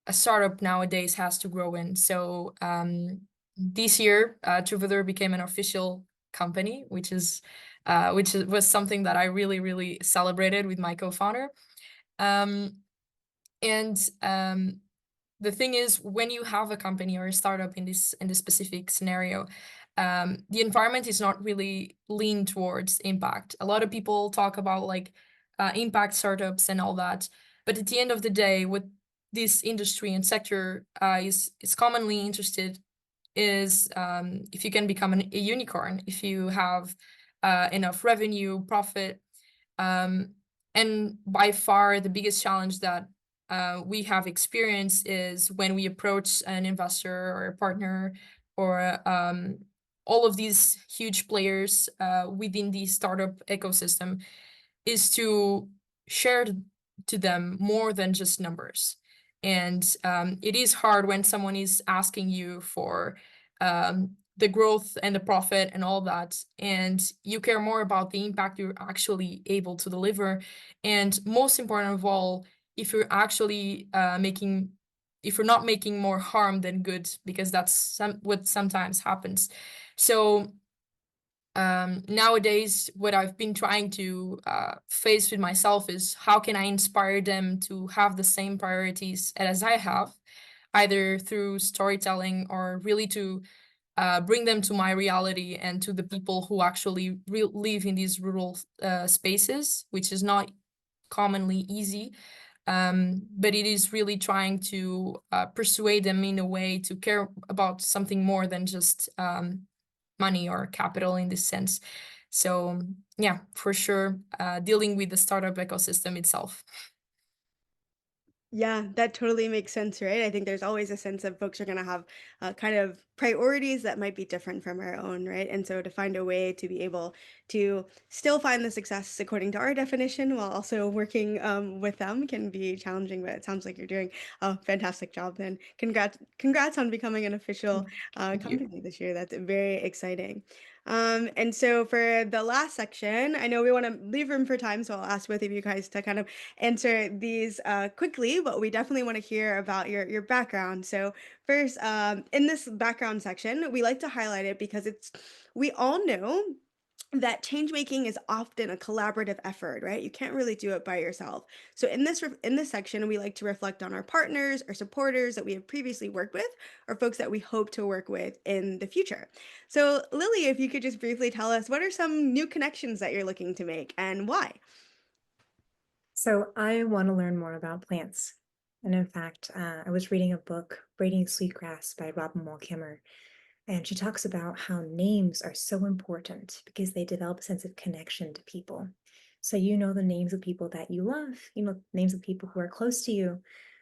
a startup nowadays has to grow in. So this year, Trovador became an official company, was something that I really, really celebrated with my co-founder. Um, and the thing is, when you have a company or a startup in this specific scenario, the environment is not really lean towards impact. A lot of people talk about like impact startups and all that, but at the end of the day, what this industry and sector is commonly interested is if you can become a unicorn, if you have enough revenue, profit, um, and by far the biggest challenge that we have experienced is when we approach an investor or a partner or all of these huge players within the startup ecosystem, is to share to them more than just numbers. And it is hard when someone is asking you for the growth and the profit and all that, and you care more about the impact you're actually able to deliver. And most important of all, if you're actually if you're not making more harm than good, because that's what sometimes happens. So nowadays, what I've been trying to face with myself is how can I inspire them to have the same priorities as I have, either through storytelling or really to bring them to my reality and to the people who actually live in these rural spaces, which is not commonly easy. But it is really trying to persuade them in a way to care about something more than just money or capital in this sense. So yeah, for sure, dealing with the startup ecosystem itself. Yeah, that totally makes sense, right? I think there's always a sense of folks are going to have kind of priorities that might be different from our own, right? And so to find a way to be able to still find the success according to our definition while also working with them can be challenging, but it sounds like you're doing a fantastic job then. Congrats on becoming an official Thank you. company this year. That's very exciting. And so for the last section, I know we want to leave room for time, so I'll ask both of you guys to kind of answer these quickly, but we definitely want to hear about your background. So first, in this background section, we like to highlight it because we all know that change making is often a collaborative effort, right? You can't really do it by yourself. So in this section, we like to reflect on our partners or supporters that we have previously worked with, or folks that we hope to work with in the future. So Lily, if you could just briefly tell us what are some new connections that you're looking to make and why? So I want to learn more about plants. And in fact, I was reading a book, Braiding Sweetgrass by Robin Wall Kimmerer, and she talks about how names are so important because they develop a sense of connection to people. So you know the names of people that you love, you know names of people who are close to you.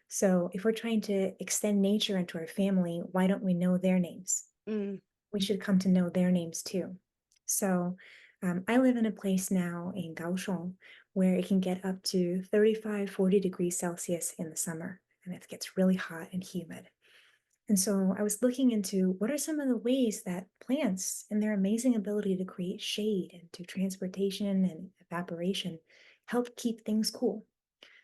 So if we're trying to extend nature into our family, why don't we know their names? Mm. We should come to know their names too. So I live in a place now in Kaohsiung where it can get up to 35, 40 degrees Celsius in the summer, and it gets really hot and humid. And so I was looking into what are some of the ways that plants and their amazing ability to create shade and do transportation and evaporation help keep things cool.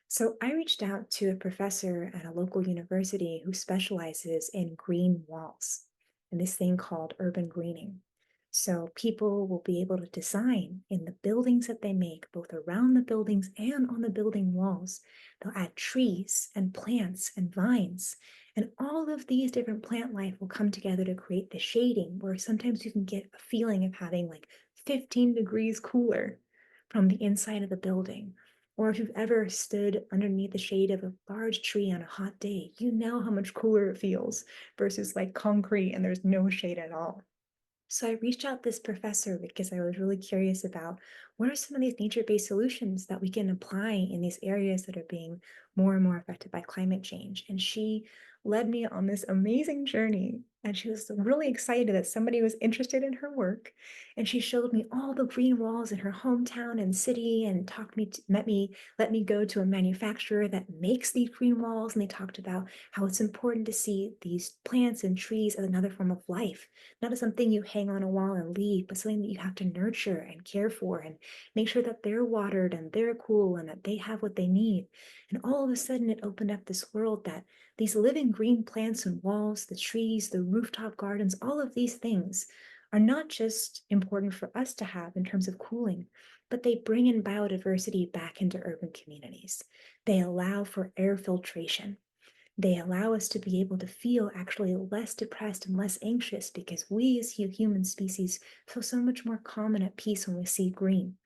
So I reached out to a professor at a local university who specializes in green walls and this thing called urban greening. So people will be able to design in the buildings that they make, both around the buildings and on the building walls. They'll add trees and plants and vines. And all of these different plant life will come together to create the shading, where sometimes you can get a feeling of having like 15 degrees cooler from the inside of the building. Or if you've ever stood underneath the shade of a large tree on a hot day, you know how much cooler it feels versus like concrete and there's no shade at all. So I reached out to this professor because I was really curious about what are some of these nature-based solutions that we can apply in these areas that are being more and more affected by climate change. And she led me on this amazing journey And she was really excited that somebody was interested in her work. And she showed me all the green walls in her hometown and city and let me go to a manufacturer that makes these green walls. And they talked about how it's important to see these plants and trees as another form of life, not as something you hang on a wall and leave, but something that you have to nurture and care for and make sure that they're watered and they're cool and that they have what they need. And all of a sudden, it opened up this world that these living green plants and walls, the trees, the rooftop gardens, all of these things are not just important for us to have in terms of cooling, but they bring in biodiversity back into urban communities. They allow for air filtration. They allow us to be able to feel actually less depressed and less anxious because we as human species feel so much more calm and at peace when we see green.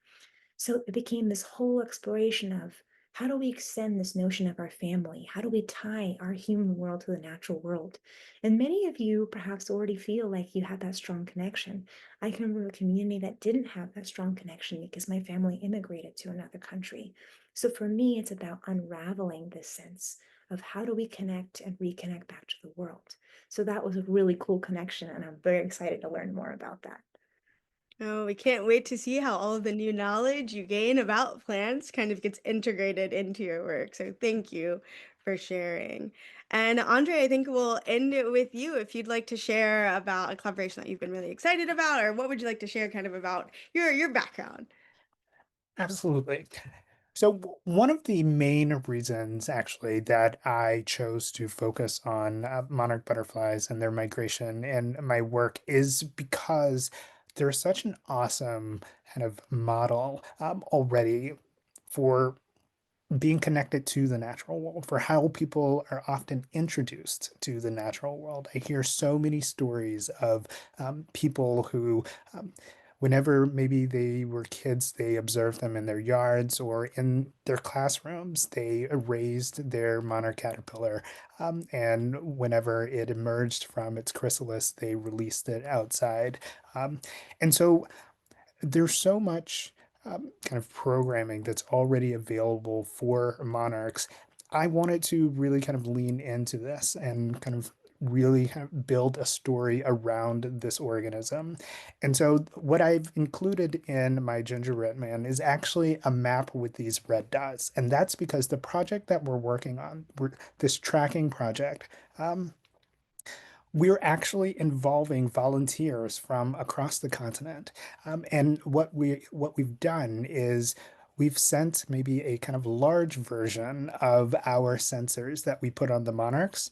So it became this whole exploration of how do we extend this notion of our family? How do we tie our human world to the natural world? And many of you perhaps already feel like you have that strong connection. I can remember a community that didn't have that strong connection because my family immigrated to another country. So for me, it's about unraveling this sense of how do we connect and reconnect back to the world. So that was a really cool connection, and I'm very excited to learn more about that. Oh, we can't wait to see how all of the new knowledge you gain about plants kind of gets integrated into your work. So thank you for sharing. And Andre, I think we'll end it with you if you'd like to share about a collaboration that you've been really excited about, or what would you like to share kind of about your background? Absolutely. So, one of the main reasons, actually, that I chose to focus on monarch butterflies and their migration in my work is because they're such an awesome kind of model already for being connected to the natural world, for how people are often introduced to the natural world. I hear so many stories of people who, whenever maybe they were kids, they observed them in their yards or in their classrooms. They raised their monarch caterpillar, and whenever it emerged from its chrysalis, they released it outside. Um, and so there's so much kind of programming that's already available for monarchs. I wanted to really kind of lean into this and kind of really kind of build a story around this organism. And so what I've included in my gingerbread man is actually a map with these red dots. And that's because the project that we're working on, this tracking project, we're actually involving volunteers from across the continent. And what we've done is we've sent maybe a kind of large version of our sensors that we put on the monarchs.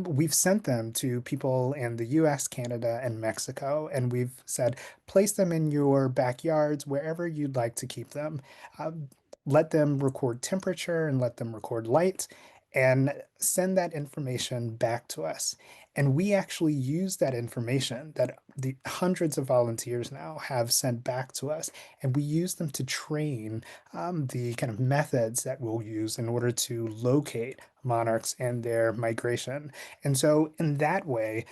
We've sent them to people in the US, Canada, and Mexico, and we've said, place them in your backyards, wherever you'd like to keep them. Let them record temperature and let them record light and send that information back to us. And we actually use that information that the hundreds of volunteers now have sent back to us, and we use them to train the kind of methods that we'll use in order to locate monarchs and their migration. And so, in that way,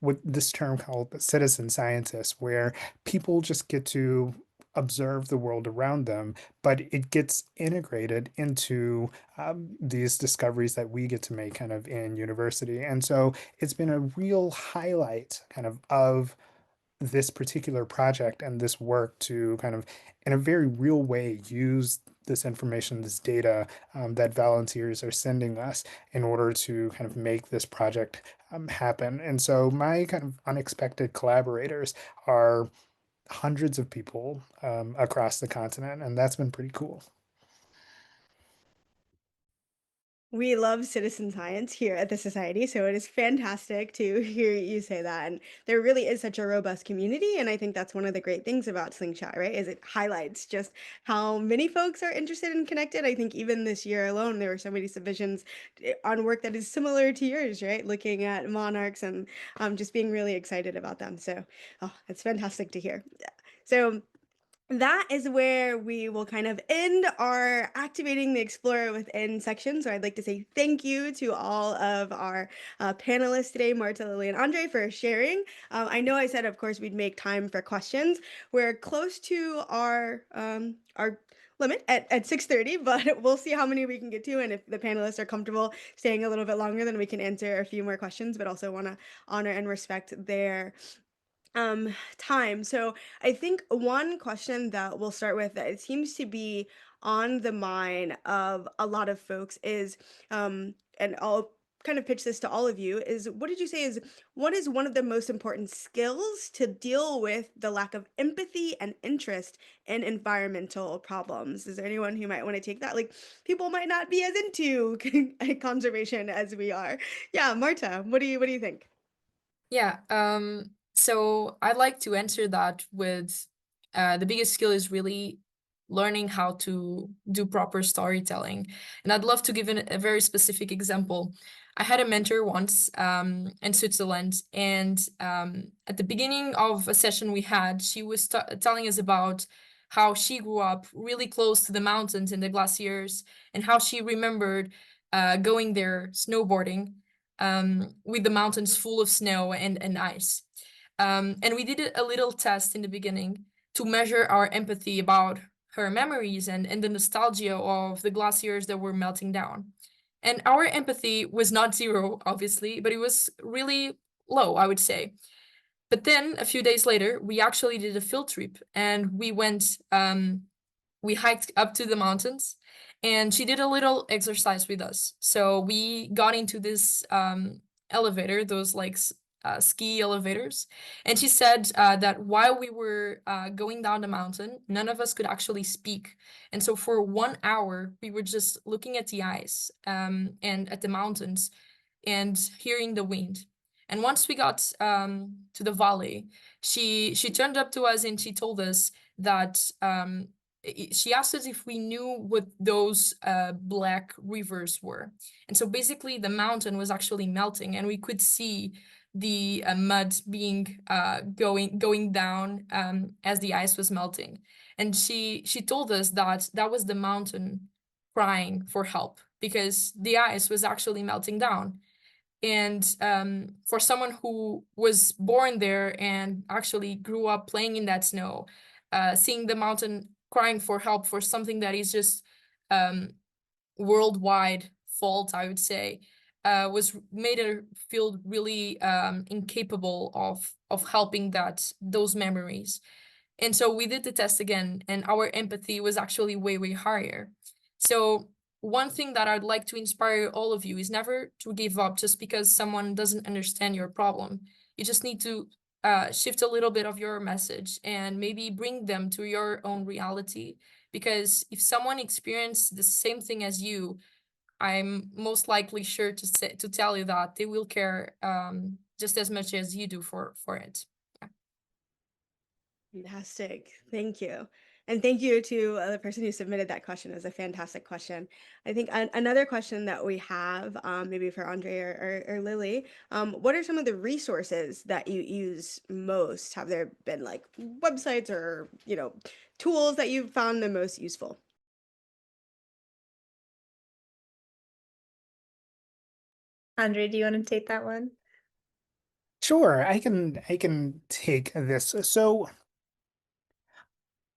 with this term called citizen scientists, where people just get to observe the world around them, but it gets integrated into these discoveries that we get to make kind of in university. And so it's been a real highlight kind of this particular project and this work to kind of, in a very real way, use this information, this data that volunteers are sending us in order to kind of make this project happen. And so my kind of unexpected collaborators are hundreds of people across the continent, and that's been pretty cool. We love citizen science here at the Society, so it is fantastic to hear you say that. And there really is such a robust community, and I think that's one of the great things about Slingshot, right? Is it highlights just how many folks are interested and connected. I think even this year alone, there were so many submissions on work that is similar to yours, right? Looking at monarchs and just being really excited about them. So, oh, it's fantastic to hear. So. that is where we will kind of end our activating the explorer within section. So I'd like to say thank you to all of our panelists today, Marta, Lily, and Andre, for sharing. I know I said, of course, we'd make time for questions. We're close to our limit at 6:30, but we'll see how many we can get to, and if the panelists are comfortable staying a little bit longer, then we can answer a few more questions, but also want to honor and respect their time. So I think one question that we'll start with that it seems to be on the mind of a lot of folks is and I'll kind of pitch this to all of you is what did you say is what is one of the most important skills to deal with the lack of empathy and interest in environmental problems? Is there anyone who might want to take that? Like people might not be as into conservation as we are. Yeah, Marta, what do you think? Yeah, so I'd like to answer that with the biggest skill is really learning how to do proper storytelling. And I'd love to give a very specific example. I had a mentor once in Switzerland, and at the beginning of a session we had, she was telling us about how she grew up really close to the mountains and the glaciers, and how she remembered going there snowboarding with the mountains full of snow and ice. And we did a little test in the beginning to measure our empathy about her memories and the nostalgia of the glaciers that were melting down. And our empathy was not zero, obviously, but it was really low, I would say. But then a few days later, we actually did a field trip and we hiked up to the mountains and she did a little exercise with us. So we got into this elevator, those like ski elevators. And she said that while we were going down the mountain, none of us could actually speak. And so for 1 hour, we were just looking at the ice and at the mountains and hearing the wind. And once we got to the valley, she turned up to us and she told us that she asked us if we knew what those black rivers were. And so basically the mountain was actually melting and we could see the mud being going down as the ice was melting. And she told us that that was the mountain crying for help because the ice was actually melting down. And for someone who was born there and actually grew up playing in that snow, seeing the mountain crying for help for something that is just worldwide fault, I would say, was made her feel really incapable of helping those memories. And so we did the test again, and our empathy was actually way, way higher. So one thing that I'd like to inspire all of you is never to give up just because someone doesn't understand your problem. You just need to shift a little bit of your message and maybe bring them to your own reality. Because if someone experienced the same thing as you, I'm most likely sure to tell you that they will care just as much as you do for it. Fantastic. Thank you. And thank you to the person who submitted that question. It was a fantastic question. I think another question that we have, maybe for Andre or Lily, what are some of the resources that you use most? Have there been like websites or, tools that you've found the most useful? Andre, do you want to take that one? Sure, I can take this. So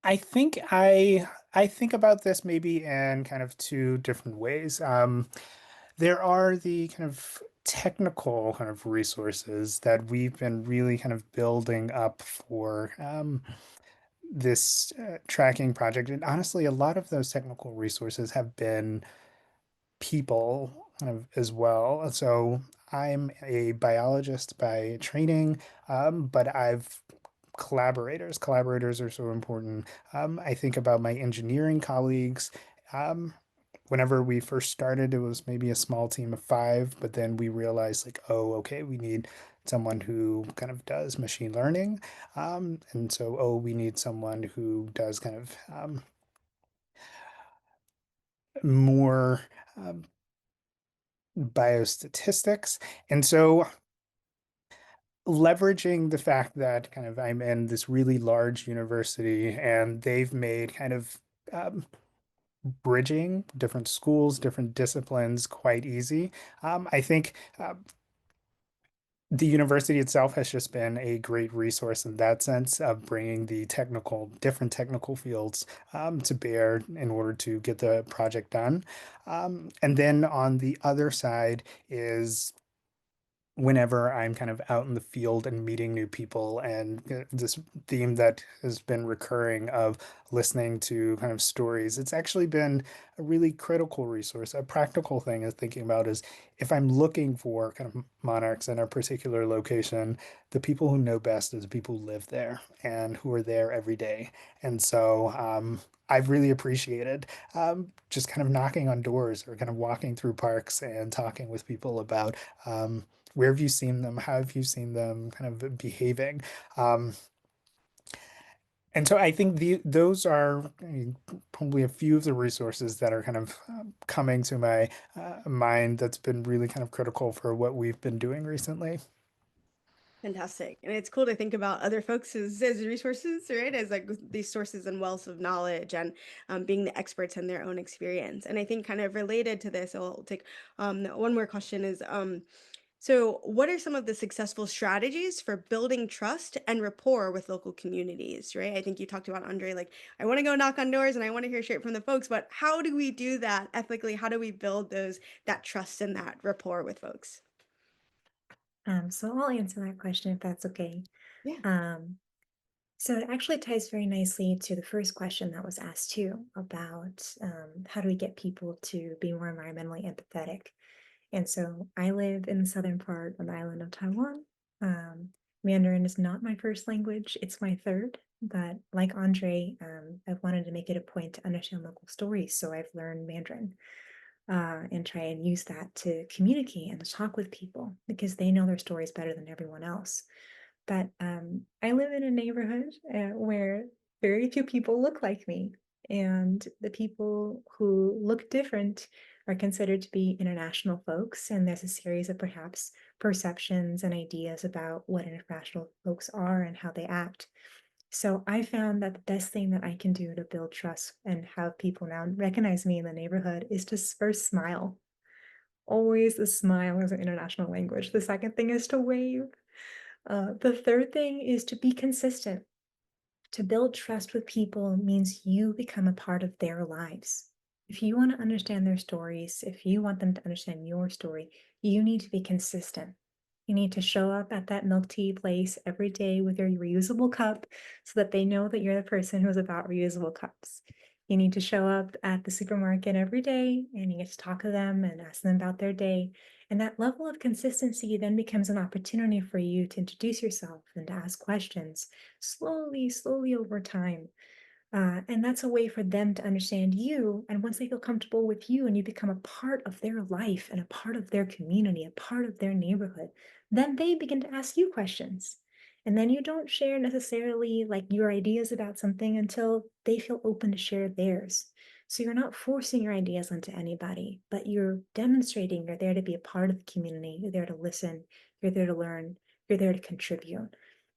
I think about this maybe in kind of two different ways. There are the kind of technical kind of resources that we've been really kind of building up for this tracking project. And honestly, a lot of those technical resources have been people kind of as well. So I'm a biologist by training, but I've collaborators. Collaborators are so important. I think about my engineering colleagues. Um, Whenever we first started, it was maybe a small team of five, but then we realized like, oh, okay, we need someone who kind of does machine learning. And so, oh, we need someone who does kind of more biostatistics. And so leveraging the fact that kind of I'm in this really large university and they've made kind of bridging different schools, different disciplines quite easy. I think the university itself has just been a great resource in that sense of bringing the different technical fields to bear in order to get the project done. And then on the other side is whenever I'm kind of out in the field and meeting new people, and this theme that has been recurring of listening to kind of stories, it's actually been a really critical resource. A practical thing is thinking about is if I'm looking for kind of monarchs in a particular location, the people who know best is the people who live there and who are there every day. And so I've really appreciated just kind of knocking on doors or kind of walking through parks and talking with people about where have you seen them? How have you seen them kind of behaving? And so I think those are probably a few of the resources that are kind of coming to my mind that's been really kind of critical for what we've been doing recently. Fantastic. And it's cool to think about other folks as resources, right? As like these sources and wealths of knowledge and being the experts in their own experience. And I think kind of related to this, I'll take one more question is, so what are some of the successful strategies for building trust and rapport with local communities, right? I think you talked about, Andre, like, I want to go knock on doors and I want to hear straight from the folks, but how do we do that ethically? How do we build that trust and that rapport with folks? So I'll answer that question if that's okay. Yeah. Um, so it actually ties very nicely to the first question that was asked too about how do we get people to be more environmentally empathetic? And so I live in the southern part of the island of Taiwan. Mandarin is not my first language, it's my third. But like Andre, I've wanted to make it a point to understand local stories. So I've learned Mandarin and try and use that to communicate and to talk with people because they know their stories better than everyone else. But I live in a neighborhood where very few people look like me. And the people who look different are considered to be international folks. And there's a series of perhaps perceptions and ideas about what international folks are and how they act. So I found that the best thing that I can do to build trust and have people now recognize me in the neighborhood is to first smile. Always the smile is an international language. The second thing is to wave. The third thing is to be consistent. To build trust with people means you become a part of their lives. If you want to understand their stories, if you want them to understand your story, you need to be consistent. You need to show up at that milk tea place every day with your reusable cup so that they know that you're the person who's about reusable cups. You need to show up at the supermarket every day and you get to talk to them and ask them about their day. And that level of consistency then becomes an opportunity for you to introduce yourself and to ask questions slowly over time. And that's a way for them to understand you. And once they feel comfortable with you and you become a part of their life and a part of their community, a part of their neighborhood, then they begin to ask you questions. And then you don't share necessarily like your ideas about something until they feel open to share theirs. So you're not forcing your ideas onto anybody, but you're demonstrating you're there to be a part of the community. You're there to listen. You're there to learn. You're there to contribute.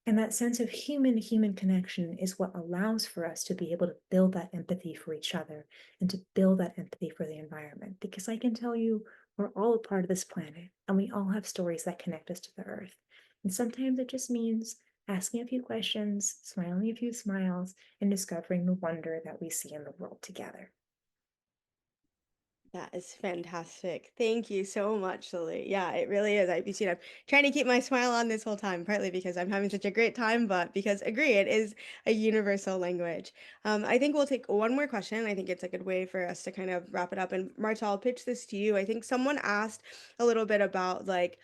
And that sense of human connection is what allows for us to be able to build that empathy for each other and to build that empathy for the environment. Because I can tell you, we're all a part of this planet and we all have stories that connect us to the earth. And sometimes it just means asking a few questions, smiling a few smiles, and discovering the wonder that we see in the world together. That is fantastic. Thank you so much, Lily. Yeah, it really is. I'm trying to keep my smile on this whole time, partly because I'm having such a great time, but because agree, it is a universal language. I think we'll take one more question. I think it's a good way for us to kind of wrap it up. And Marta, I'll pitch this to you. I think someone asked a little bit about like,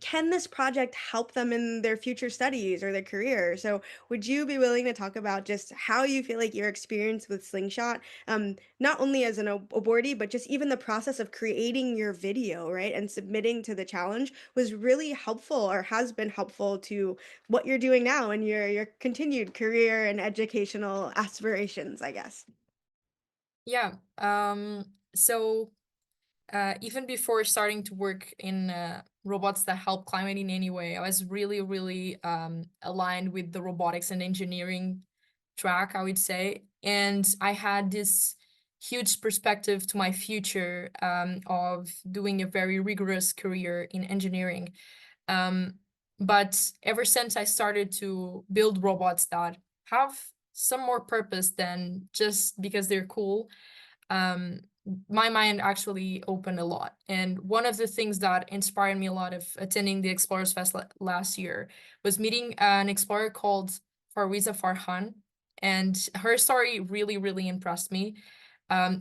can this project help them in their future studies or their career? So, would you be willing to talk about just how you feel like your experience with Slingshot, not only as an awardee, but just even the process of creating your video, right, and submitting to the challenge was really helpful or has been helpful to what you're doing now and your continued career and educational aspirations, I guess. Yeah. So even before starting to work in robots that help climate in any way, I was really, really aligned with the robotics and engineering track, I would say. And I had this huge perspective to my future of doing a very rigorous career in engineering. But ever since I started to build robots that have some more purpose than just because they're cool, my mind actually opened a lot. And one of the things that inspired me a lot of attending the Explorers Fest last year was meeting an explorer called Farwiza Farhan. And her story really, really impressed me.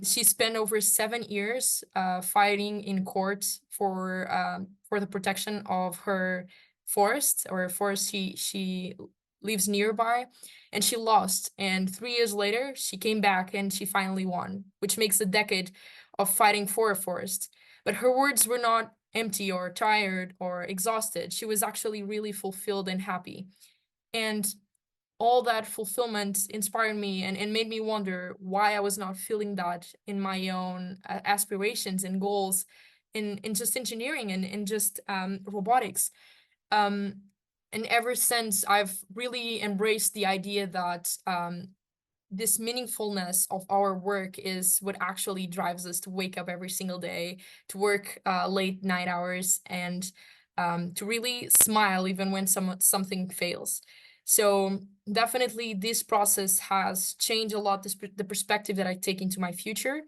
She spent over 7 years fighting in court for the protection of her forest, or a forest she lives nearby, and she lost. And 3 years later, she came back and she finally won, which makes a decade of fighting for a forest. But her words were not empty or tired or exhausted. She was actually really fulfilled and happy. And all that fulfillment inspired me and made me wonder why I was not feeling that in my own aspirations and goals in just engineering and in just robotics. Um, and ever since, I've really embraced the idea that this meaningfulness of our work is what actually drives us to wake up every single day, to work late night hours, and to really smile even when something fails. So definitely this process has changed a lot, the perspective that I take into my future.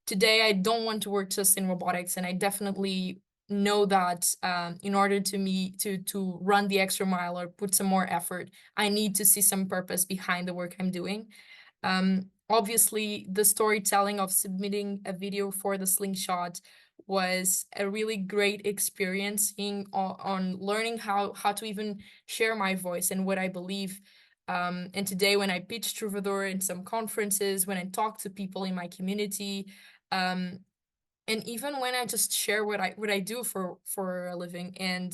Today, I don't want to work just in robotics, and I definitely know that in order to run the extra mile or put some more effort, I need to see some purpose behind the work I'm doing. Obviously, the storytelling of submitting a video for the Slingshot was a really great experience on learning how to even share my voice and what I believe. And today, when I pitch Trovador in some conferences, when I talk to people in my community, and even when I just share what I do for a living, and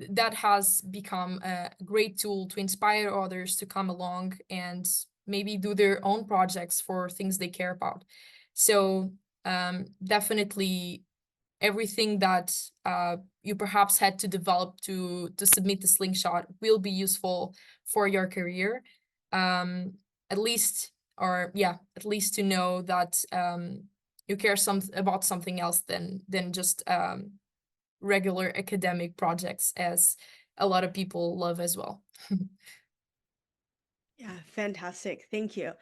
that has become a great tool to inspire others to come along and maybe do their own projects for things they care about. So definitely everything that you perhaps had to develop to submit the Slingshot will be useful for your career. At least, or yeah, at least to know that you care about something else than just regular academic projects, as a lot of people love as well. Yeah, fantastic. Thank you.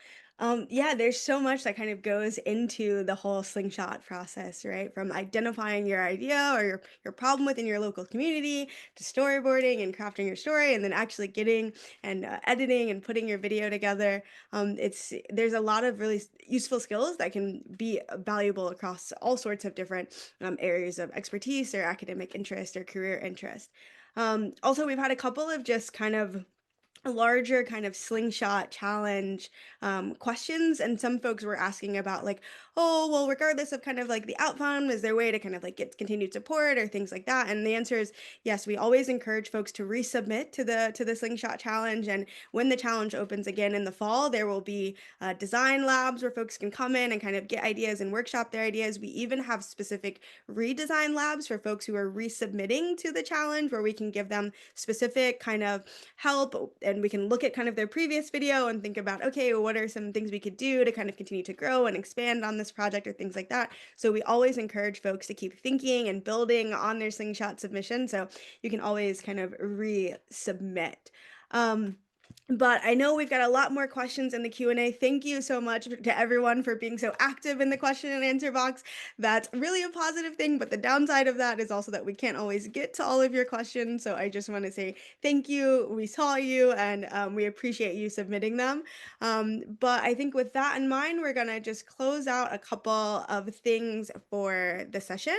Yeah, there's so much that kind of goes into the whole slingshot process, right? From identifying your idea or your problem within your local community to storyboarding and crafting your story, and then actually getting and editing and putting your video together. There's a lot of really useful skills that can be valuable across all sorts of different areas of expertise or academic interest or career interest. Also, we've had a couple of just kind of a larger kind of slingshot challenge questions, and some folks were asking about like, oh well, regardless of kind of like the outcome, is there a way to kind of like get continued support or things like that? And the answer is yes. We always encourage folks to resubmit to the slingshot challenge, and when the challenge opens again in the fall, there will be design labs where folks can come in and kind of get ideas and workshop their ideas. We even have specific redesign labs for folks who are resubmitting to the challenge, where we can give them specific kind of help, and we can look at kind of their previous video and think about, okay, well, what are some things we could do to kind of continue to grow and expand on this project or things like that. So we always encourage folks to keep thinking and building on their slingshot submission, so you can always kind of resubmit. But I know we've got a lot more questions in the Q&A. Thank you so much to everyone for being so active in the question and answer box. That's really a positive thing, but the downside of that is also that we can't always get to all of your questions. So I just want to say thank you. We saw you, and we appreciate you submitting them. But I think with that in mind, we're going to just close out a couple of things for the session.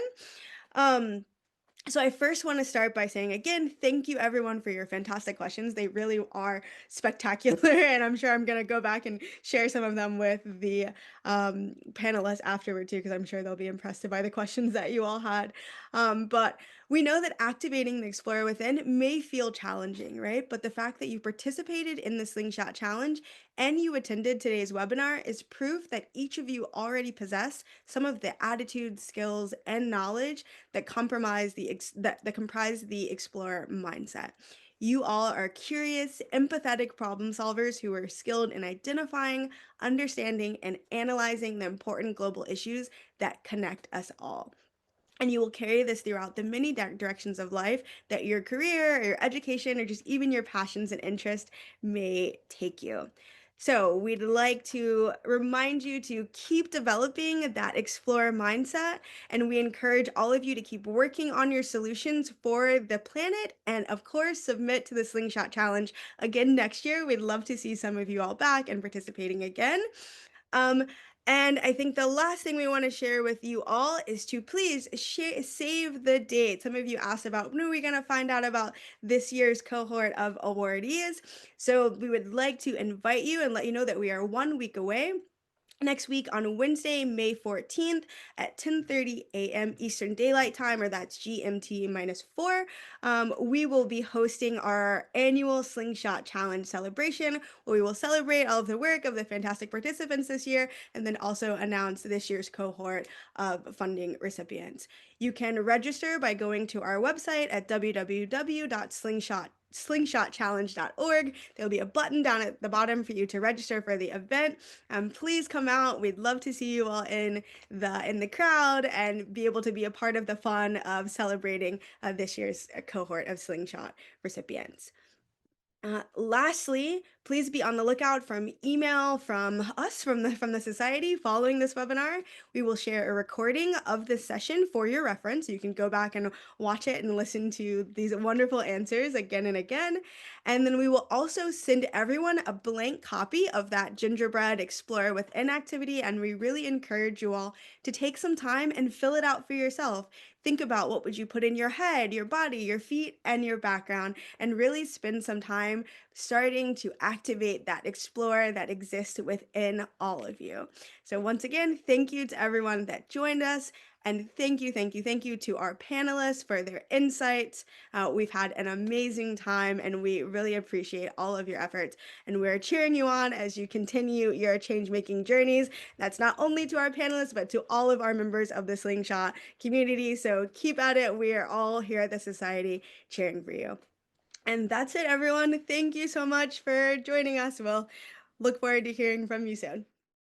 So I first want to start by saying again, thank you everyone for your fantastic questions. They really are spectacular, and I'm sure I'm going to go back and share some of them with the panelists afterward too, because I'm sure they'll be impressed by the questions that you all had. But We know that activating the explorer within may feel challenging, right? But the fact that you participated in the Slingshot Challenge and you attended today's webinar is proof that each of you already possess some of the attitudes, skills, and knowledge that comprise the explorer mindset. You all are curious, empathetic problem solvers who are skilled in identifying, understanding, and analyzing the important global issues that connect us all. And you will carry this throughout the many directions of life that your career, or your education, or just even your passions and interests may take you. So, we'd like to remind you to keep developing that explorer mindset, and we encourage all of you to keep working on your solutions for the planet, and of course, submit to the Slingshot Challenge again next year. We'd love to see some of you all back and participating again. Um, and I think the last thing we want to share with you all is to please save the date. Some of you asked about when are we going to find out about this year's cohort of awardees. So we would like to invite you and let you know that we are 1 week away. Next week on Wednesday, May 14th at 10:30 a.m. Eastern Daylight Time, or that's GMT -4, we will be hosting our annual Slingshot Challenge celebration, where we will celebrate all of the work of the fantastic participants this year, and then also announce this year's cohort of funding recipients. You can register by going to our website at www.slingshotchallenge.org. There'll be a button down at the bottom for you to register for the event. Please come out. We'd love to see you all in the crowd and be able to be a part of the fun of celebrating this year's cohort of Slingshot recipients. Lastly, please be on the lookout from email from us from the society following this webinar. We will share a recording of this session for your reference. You can go back and watch it and listen to these wonderful answers again and again. And then we will also send everyone a blank copy of that gingerbread explorer within activity, and we really encourage you all to take some time and fill it out for yourself. Think about what would you put in your head, your body, your feet, and your background, and really spend some time starting to activate that explorer that exists within all of you. So once again, thank you to everyone that joined us. And thank you to our panelists for their insights. We've had an amazing time, and we really appreciate all of your efforts. And we're cheering you on as you continue your change-making journeys. That's not only to our panelists, but to all of our members of the Slingshot community. So keep at it. We are all here at the Society cheering for you. And that's it, everyone. Thank you so much for joining us. We'll look forward to hearing from you soon.